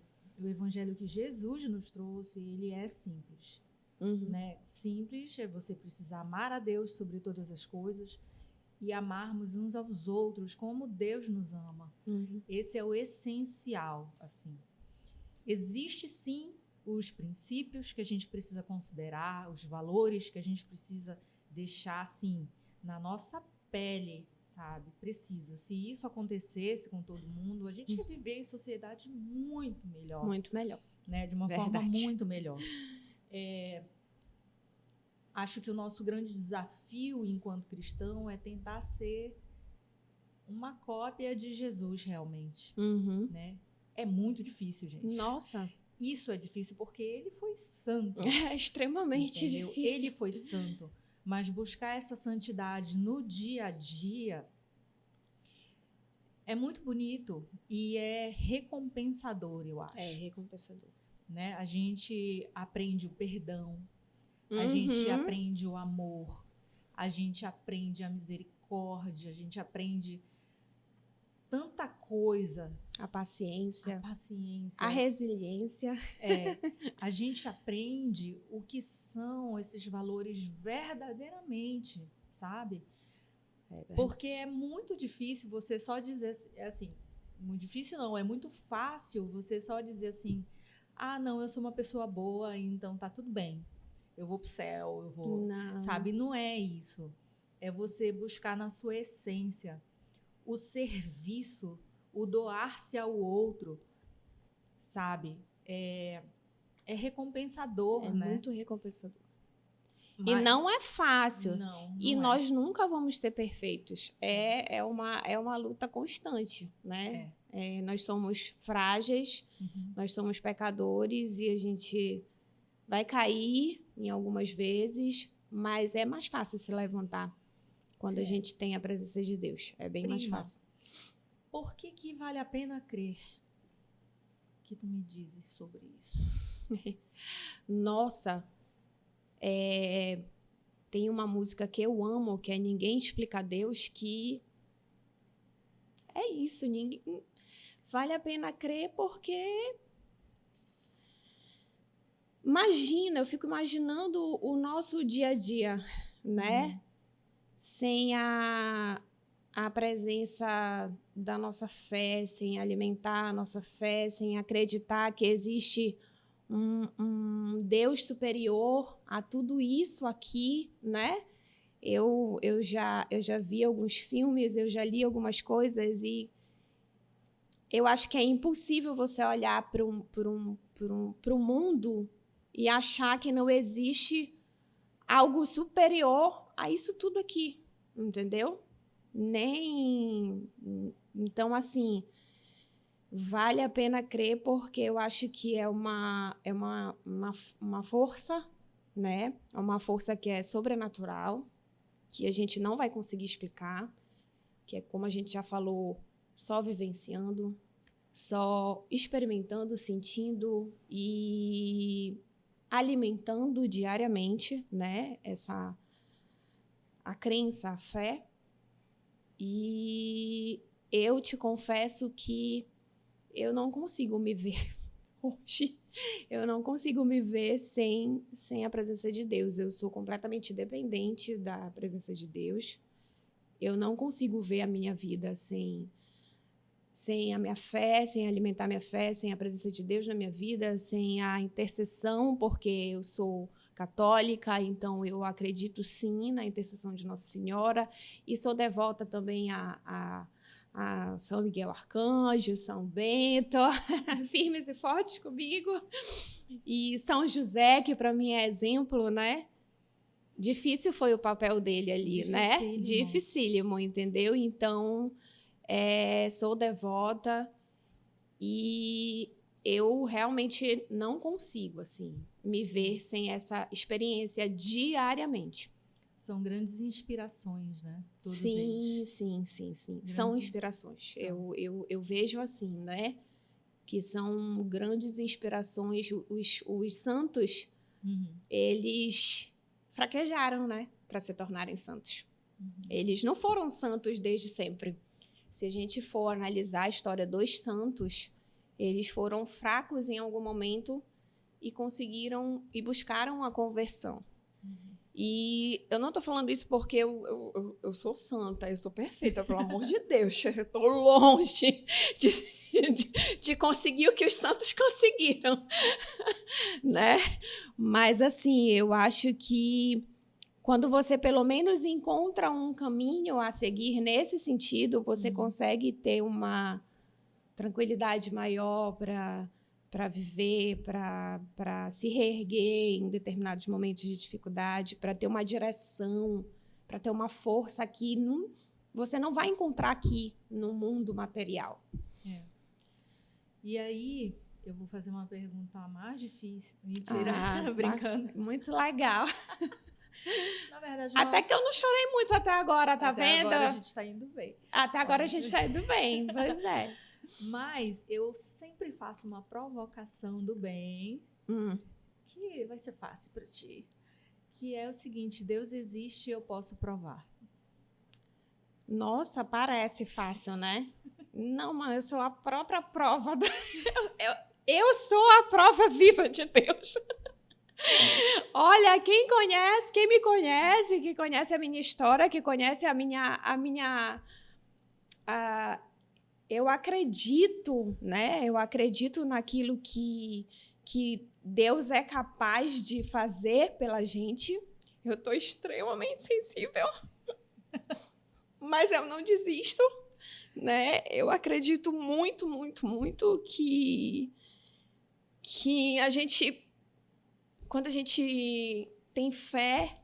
que Jesus nos trouxe, ele é simples. Né? Simples é você precisar amar a Deus sobre todas as coisas e amarmos uns aos outros como Deus nos ama. Esse é o essencial, assim. Existe sim os princípios que a gente precisa considerar, os valores que a gente precisa deixar assim na nossa pele, sabe? Precisa. Se isso acontecesse com todo mundo, a gente ia viver em sociedade muito melhor. Muito melhor. Né? De uma forma muito melhor. Acho que o nosso grande desafio enquanto cristão é tentar ser uma cópia de Jesus realmente. Né? É muito difícil, gente. Nossa! Isso é difícil porque ele foi santo. É extremamente difícil. Ele foi santo. Mas buscar essa santidade no dia a dia É muito bonito e é recompensador, eu acho. É recompensador. Né? A gente aprende o perdão, a gente aprende o amor, a gente aprende a misericórdia, a gente aprende tanta coisa. A paciência. A A resiliência. A gente aprende o que são esses valores verdadeiramente, sabe? Porque é muito difícil você só dizer assim, muito difícil não, é muito fácil você só dizer assim, ah, não, eu sou uma pessoa boa, então tá tudo bem. Eu vou pro céu, eu vou, Não. sabe? Não é isso. É você buscar na sua essência o serviço, o doar-se ao outro, sabe? É recompensador, né? É muito recompensador. Mas e não é fácil. Não e é. nós nunca vamos ser perfeitos. É uma luta constante, né? Nós somos frágeis, nós somos pecadores e a gente vai cair em algumas vezes, mas é mais fácil se levantar quando a gente tem a presença de Deus. É bem mais fácil. Por que vale a pena crer? O que tu me dizes sobre isso? Nossa, tem uma música que eu amo, que é Ninguém Explica Deus, que é isso, vale a pena crer porque eu fico imaginando o nosso dia a dia, né? Sem a presença da nossa fé, sem alimentar a nossa fé, sem acreditar que existe um Deus superior a tudo isso aqui, né? Eu já vi alguns filmes, eu já li algumas coisas e eu acho que é impossível você olhar para um mundo e achar que não existe algo superior a isso tudo aqui, entendeu? Então, assim, vale a pena crer porque eu acho que é uma força, né? É uma força que é sobrenatural, que a gente não vai conseguir explicar, que é como a gente já falou, só vivenciando, só experimentando, sentindo e alimentando diariamente, né? A crença, a fé. E eu te confesso que eu não consigo me ver hoje. Eu não consigo me ver sem a presença de Deus. Eu sou completamente dependente da presença de Deus. Eu não consigo ver a minha vida sem a minha fé, sem alimentar minha fé, sem a presença de Deus na minha vida, sem a intercessão, porque eu sou católica, então eu acredito sim na intercessão de Nossa Senhora e sou devota também a São Miguel Arcanjo, São Bento, firmes e fortes comigo, e São José, que para mim é exemplo, né? Difícil foi o papel dele ali, né? Dificílimo, entendeu? Então, sou devota e eu realmente não consigo, assim, me ver sem essa experiência diariamente. São grandes inspirações, né? Todos sim. eles. São inspirações. São. Eu vejo assim, né? Que são grandes inspirações. Os santos, eles fraquejaram, né? Para se tornarem santos. Eles não foram santos desde sempre. Se a gente for analisar a história dos santos, eles foram fracos em algum momento e conseguiram e buscaram a conversão. E eu não estou falando isso porque eu sou santa, eu sou perfeita, pelo amor de Deus. Eu estou longe de conseguir o que os santos conseguiram, né? Mas, assim, eu acho que quando você, pelo menos, encontra um caminho a seguir nesse sentido, você consegue ter uma tranquilidade maior para viver, para se reerguer em determinados momentos de dificuldade, para ter uma direção, para ter uma força que você não vai encontrar aqui no mundo material. E aí, eu vou fazer uma pergunta mais difícil. Mentira, brincando. Muito legal. Na verdade, Até que eu não chorei muito até agora, tá até vendo? agora a gente tá indo bem. Até agora a gente tá indo bem, pois é. Mas eu sempre faço uma provocação do bem, que vai ser fácil para ti. Que é o seguinte, Deus existe e eu posso provar. Nossa, parece fácil, né? Não, mano, eu sou a própria prova. Eu sou a prova viva de Deus. Olha, quem me conhece, que conhece a minha história, que conhece eu acredito, né? Eu acredito naquilo que Deus é capaz de fazer pela gente. Eu estou extremamente sensível, mas eu não desisto, né? Eu acredito muito, muito, muito que a gente, quando a gente tem fé,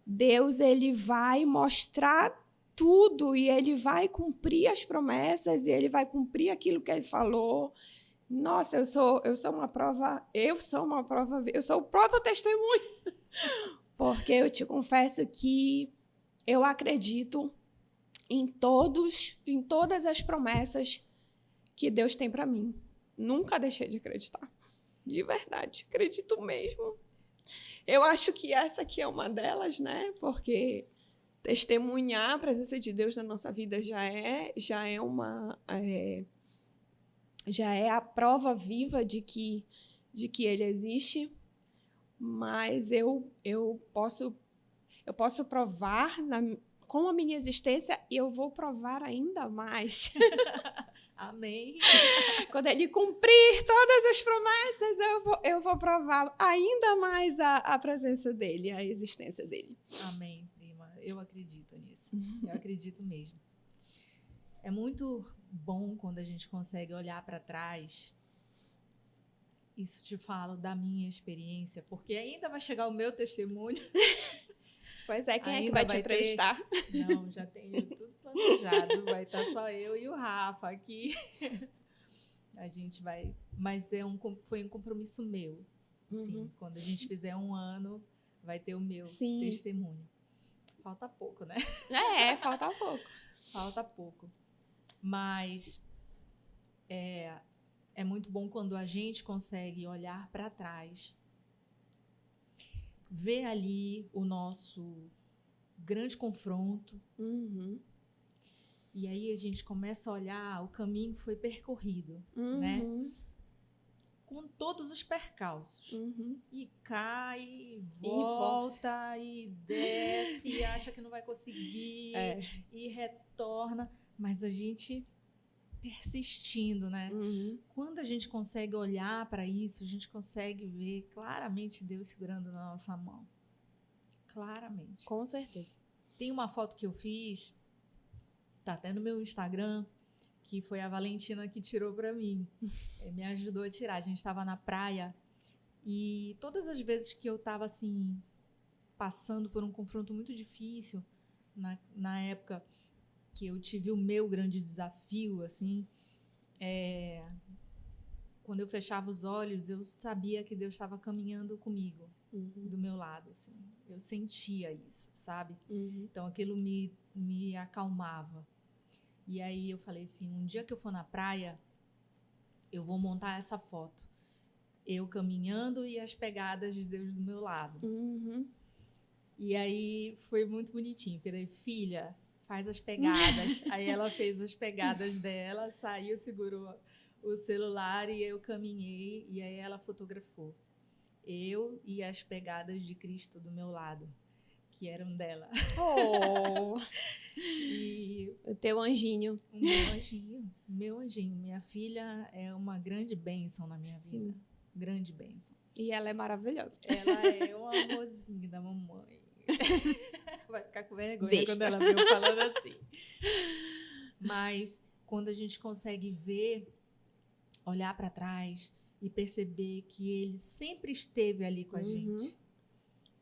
Deus ele vai mostrar tudo e ele vai cumprir as promessas e ele vai cumprir aquilo que ele falou. Nossa, eu sou uma prova, eu sou o próprio testemunho. Porque eu te confesso que eu acredito em todas as promessas que Deus tem para mim. Nunca deixei de acreditar. De verdade, acredito mesmo. Eu acho que essa aqui é uma delas, né? Porque testemunhar a presença de Deus na nossa vida já é a prova viva de que Ele existe, mas eu posso provar com a minha existência e eu vou provar ainda mais. Amém. Quando Ele cumprir todas as promessas, eu vou provar ainda mais a presença dEle, a existência dEle. Amém, prima. Eu acredito nisso. Eu acredito mesmo. É muito bom quando a gente consegue olhar para trás. Isso te falo da minha experiência, porque ainda vai chegar o meu testemunho. Pois é, quem ainda é que vai te entrevistar? Não, já tenho tudo planejado. Vai estar só eu e o Rafa aqui. A gente vai... Mas foi um compromisso meu. Sim, quando a gente fizer 1 ano, vai ter o meu testemunho. Falta pouco, né? Falta pouco. Falta pouco. Mas é muito bom quando a gente consegue olhar para trás, ver ali o nosso grande confronto. E aí a gente começa a olhar o caminho que foi percorrido, né? Com todos os percalços. E cai, e volta, e desce, e acha que não vai conseguir, e retorna. Mas a gente persistindo, né? Quando a gente consegue olhar para isso, a gente consegue ver claramente Deus segurando na nossa mão. Claramente. Com certeza. Tem uma foto que eu fiz, tá até no meu Instagram, que foi a Valentina que tirou para mim. Me ajudou a tirar. A gente estava na praia e todas as vezes que eu estava assim, passando por um confronto muito difícil, na época que eu tive o meu grande desafio, assim, quando eu fechava os olhos, eu sabia que Deus estava caminhando comigo, do meu lado, assim. Eu sentia isso, sabe? Então, aquilo me acalmava. E aí eu falei assim, um dia que eu for na praia, eu vou montar essa foto. Eu caminhando e as pegadas de Deus do meu lado. E aí foi muito bonitinho, porque daí, filha, faz as pegadas. Aí ela fez as pegadas dela, saiu, segurou o celular e eu caminhei. E aí ela fotografou. Eu e as pegadas de Cristo do meu lado, que eram dela. E o teu anjinho. O meu anjinho. Meu anjinho. Minha filha é uma grande bênção na minha vida. Grande bênção. E ela é maravilhosa. Ela é um amorzinho da mamãe. Vai ficar com vergonha Besta. quando ela vê eu falando assim. Mas quando a gente consegue ver, olhar para trás e perceber que ele sempre esteve ali com a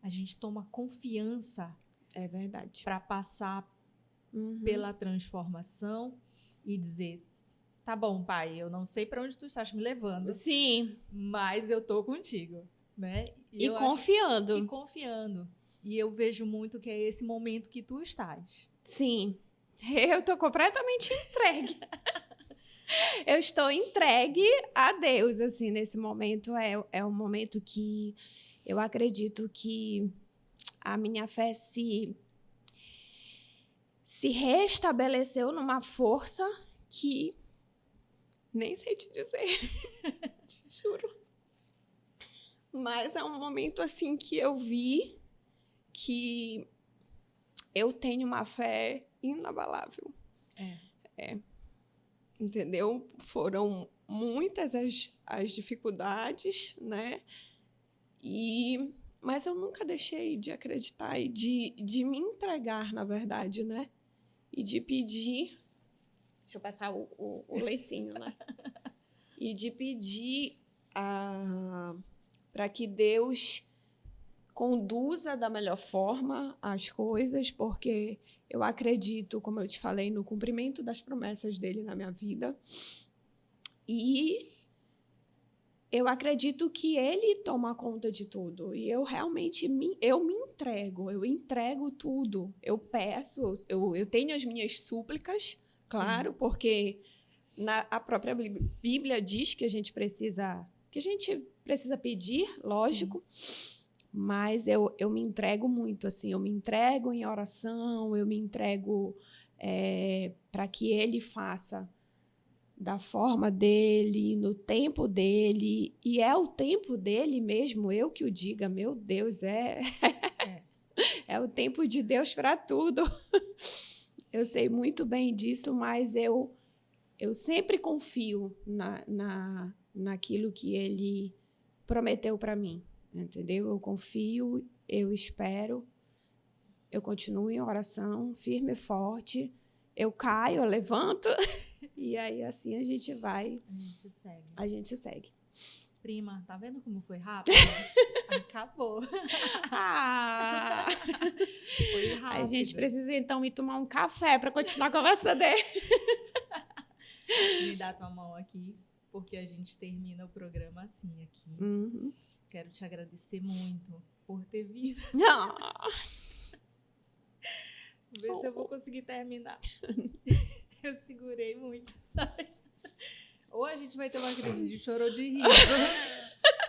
gente toma confiança. É verdade. Para passar pela transformação e dizer, tá bom, pai, eu não sei para onde tu estás me levando. Sim. Mas eu tô contigo, né? E confiando. E confiando. E eu vejo muito que é esse momento que tu estás. Sim, eu tô completamente entregue. Eu estou entregue a Deus, assim, nesse momento. É um momento que eu acredito que a minha fé se restabeleceu numa força que nem sei te dizer, te juro. Mas é um momento, assim, que eu vi que eu tenho uma fé inabalável. Entendeu? Foram muitas as dificuldades, né? Mas eu nunca deixei de acreditar e de me entregar, na verdade, né? E de pedir... Deixa eu passar o lencinho, né? E de pedir para que Deus conduza da melhor forma as coisas, porque eu acredito, como eu te falei, no cumprimento das promessas dele na minha vida. E eu acredito que ele toma conta de tudo. E eu realmente me entrego. Eu entrego tudo. Eu peço, eu tenho as minhas súplicas, claro, sim, porque a própria Bíblia diz que a gente precisa pedir, lógico. Sim. Mas eu me entrego muito, assim, eu me entrego em oração, eu me entrego para que ele faça da forma dele, no tempo dele, e é o tempo dele mesmo, eu que o diga, meu Deus, é o tempo de Deus para tudo. Eu sei muito bem disso, mas eu sempre confio naquilo que ele prometeu para mim. Entendeu? Eu confio, eu espero, eu continuo em oração, firme e forte, eu caio, eu levanto, e aí assim a gente vai. A gente segue. Prima, tá vendo como foi rápido? Acabou. Foi rápido. A gente precisa então ir tomar um café para continuar conversando. Me dá tua mão aqui, porque a gente termina o programa assim aqui. Uhum. Quero te agradecer muito por ter vindo. Ver se eu vou conseguir terminar. Eu segurei muito. Ou a gente vai ter uma crise de choro ou de riso.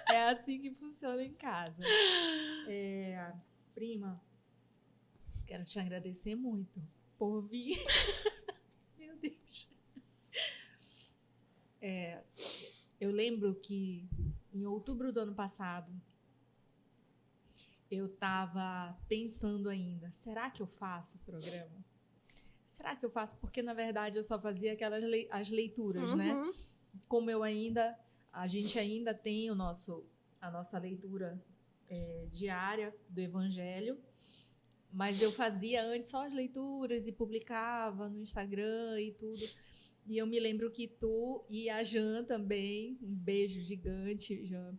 É assim que funciona em casa. Prima, quero te agradecer muito por vir. Meu Deus. Eu lembro que em outubro do ano passado, eu estava pensando ainda, será que eu faço o programa? Será que eu faço? Porque, na verdade, eu só fazia as leituras, né? Como a gente ainda tem a nossa leitura diária do Evangelho, mas eu fazia antes só as leituras e publicava no Instagram e tudo. E eu me lembro que tu e a Jan também, um beijo gigante, Jan,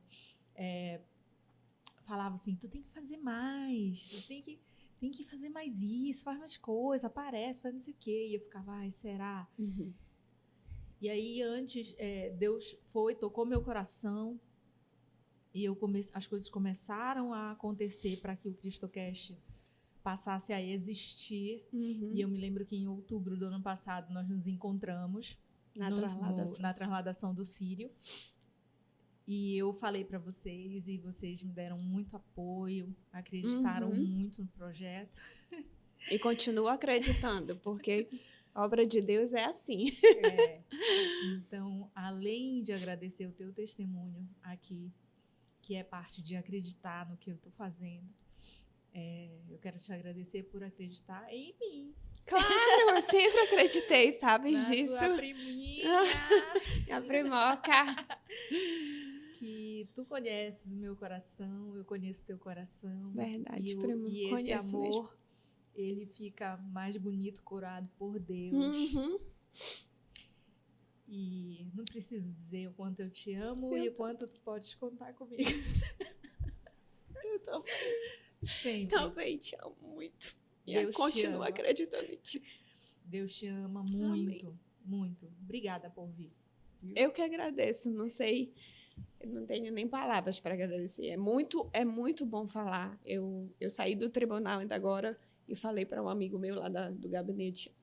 falava assim, tu tem que fazer mais, tu tem que fazer mais isso, faz mais coisa, aparece, faz não sei o quê. E eu ficava, ai, será? Uhum. E aí, antes, Deus tocou meu coração e as coisas começaram a acontecer para que o CristoCast passasse a existir. Uhum. E eu me lembro que em outubro do ano passado nós nos encontramos na Transladação do Sírio. E eu falei para vocês e vocês me deram muito apoio, acreditaram muito no projeto. E continuo acreditando, porque a obra de Deus é assim. Então, além de agradecer o teu testemunho aqui, que é parte de acreditar no que eu estou fazendo, eu quero te agradecer por acreditar em mim. Claro, eu sempre acreditei, sabes disso? Tua priminha. A primoca. Que tu conheces o meu coração, eu conheço teu coração. Verdade, primo. E esse conheço amor, mesmo. Ele fica mais bonito, curado por Deus. E não preciso dizer o quanto eu te amo e o quanto tu podes contar comigo. Eu também. Sempre. Também te amo muito. E Deus eu continuo acreditando em ti. Deus te ama muito, muito. Obrigada por vir. Eu que agradeço. Não sei Eu não tenho nem palavras para agradecer. É muito bom falar. Eu saí do tribunal ainda agora e falei para um amigo meu lá do gabinete.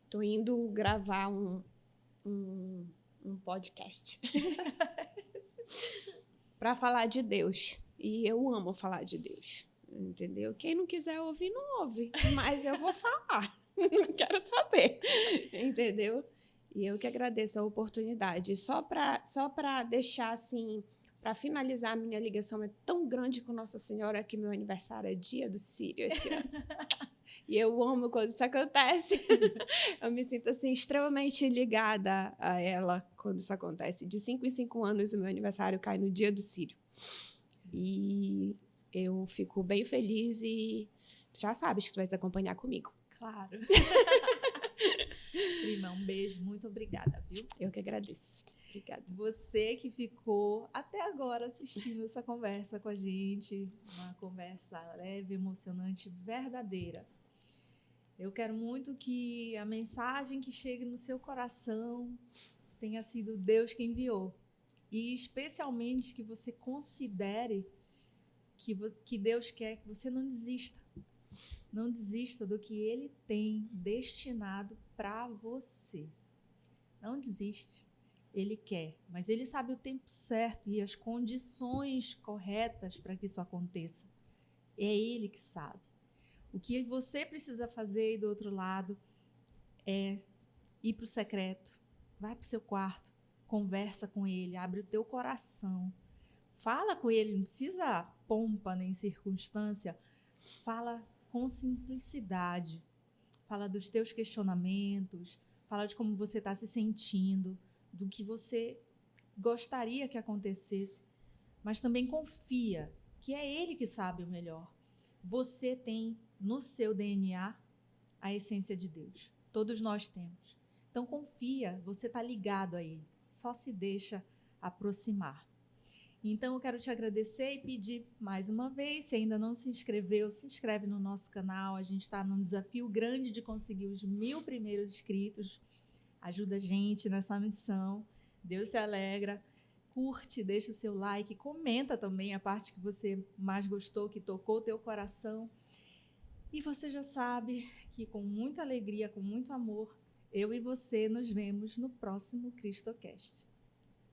Estou indo gravar um podcast para falar de Deus. E eu amo falar de Deus, entendeu? Quem não quiser ouvir, não ouve. Mas eu vou falar. Não quero saber, entendeu? E eu que agradeço a oportunidade. Só para deixar assim, para finalizar, a minha ligação é tão grande com Nossa Senhora que meu aniversário é dia do Sírio esse ano. E eu amo quando isso acontece. Eu me sinto assim extremamente ligada a ela quando isso acontece. De 5 em 5 anos, o meu aniversário cai no dia do Sírio. E eu fico bem feliz e já sabes que tu vais acompanhar comigo. Claro. Prima, um beijo, muito obrigada, viu? Eu que agradeço. Obrigada. Você que ficou até agora assistindo essa conversa com a gente, uma conversa leve, emocionante, verdadeira. Eu quero muito que a mensagem que chegue no seu coração tenha sido Deus que enviou. E especialmente que você considere que Deus quer que você não desista. Não desista do que Ele tem destinado para você. Não desiste. Ele quer, mas Ele sabe o tempo certo e as condições corretas para que isso aconteça. É Ele que sabe. O que você precisa fazer aí do outro lado é ir para o secreto, vai para o seu quarto, conversa com Ele, abre o teu coração, fala com Ele, não precisa pompa nem circunstância, fala com simplicidade, fala dos teus questionamentos, fala de como você está se sentindo, do que você gostaria que acontecesse, mas também confia que é Ele que sabe o melhor. Você tem no seu DNA a essência de Deus. Todos nós temos. Então confia, você está ligado a Ele. Só se deixa aproximar. Então eu quero te agradecer e pedir mais uma vez, se ainda não se inscreveu, se inscreve no nosso canal. A gente está num desafio grande de conseguir os 1000 primeiros inscritos. Ajuda a gente nessa missão. Deus se alegra. Curte, deixa o seu like, comenta também a parte que você mais gostou, que tocou o teu coração. E você já sabe que com muita alegria, com muito amor, eu e você nos vemos no próximo CristoCast.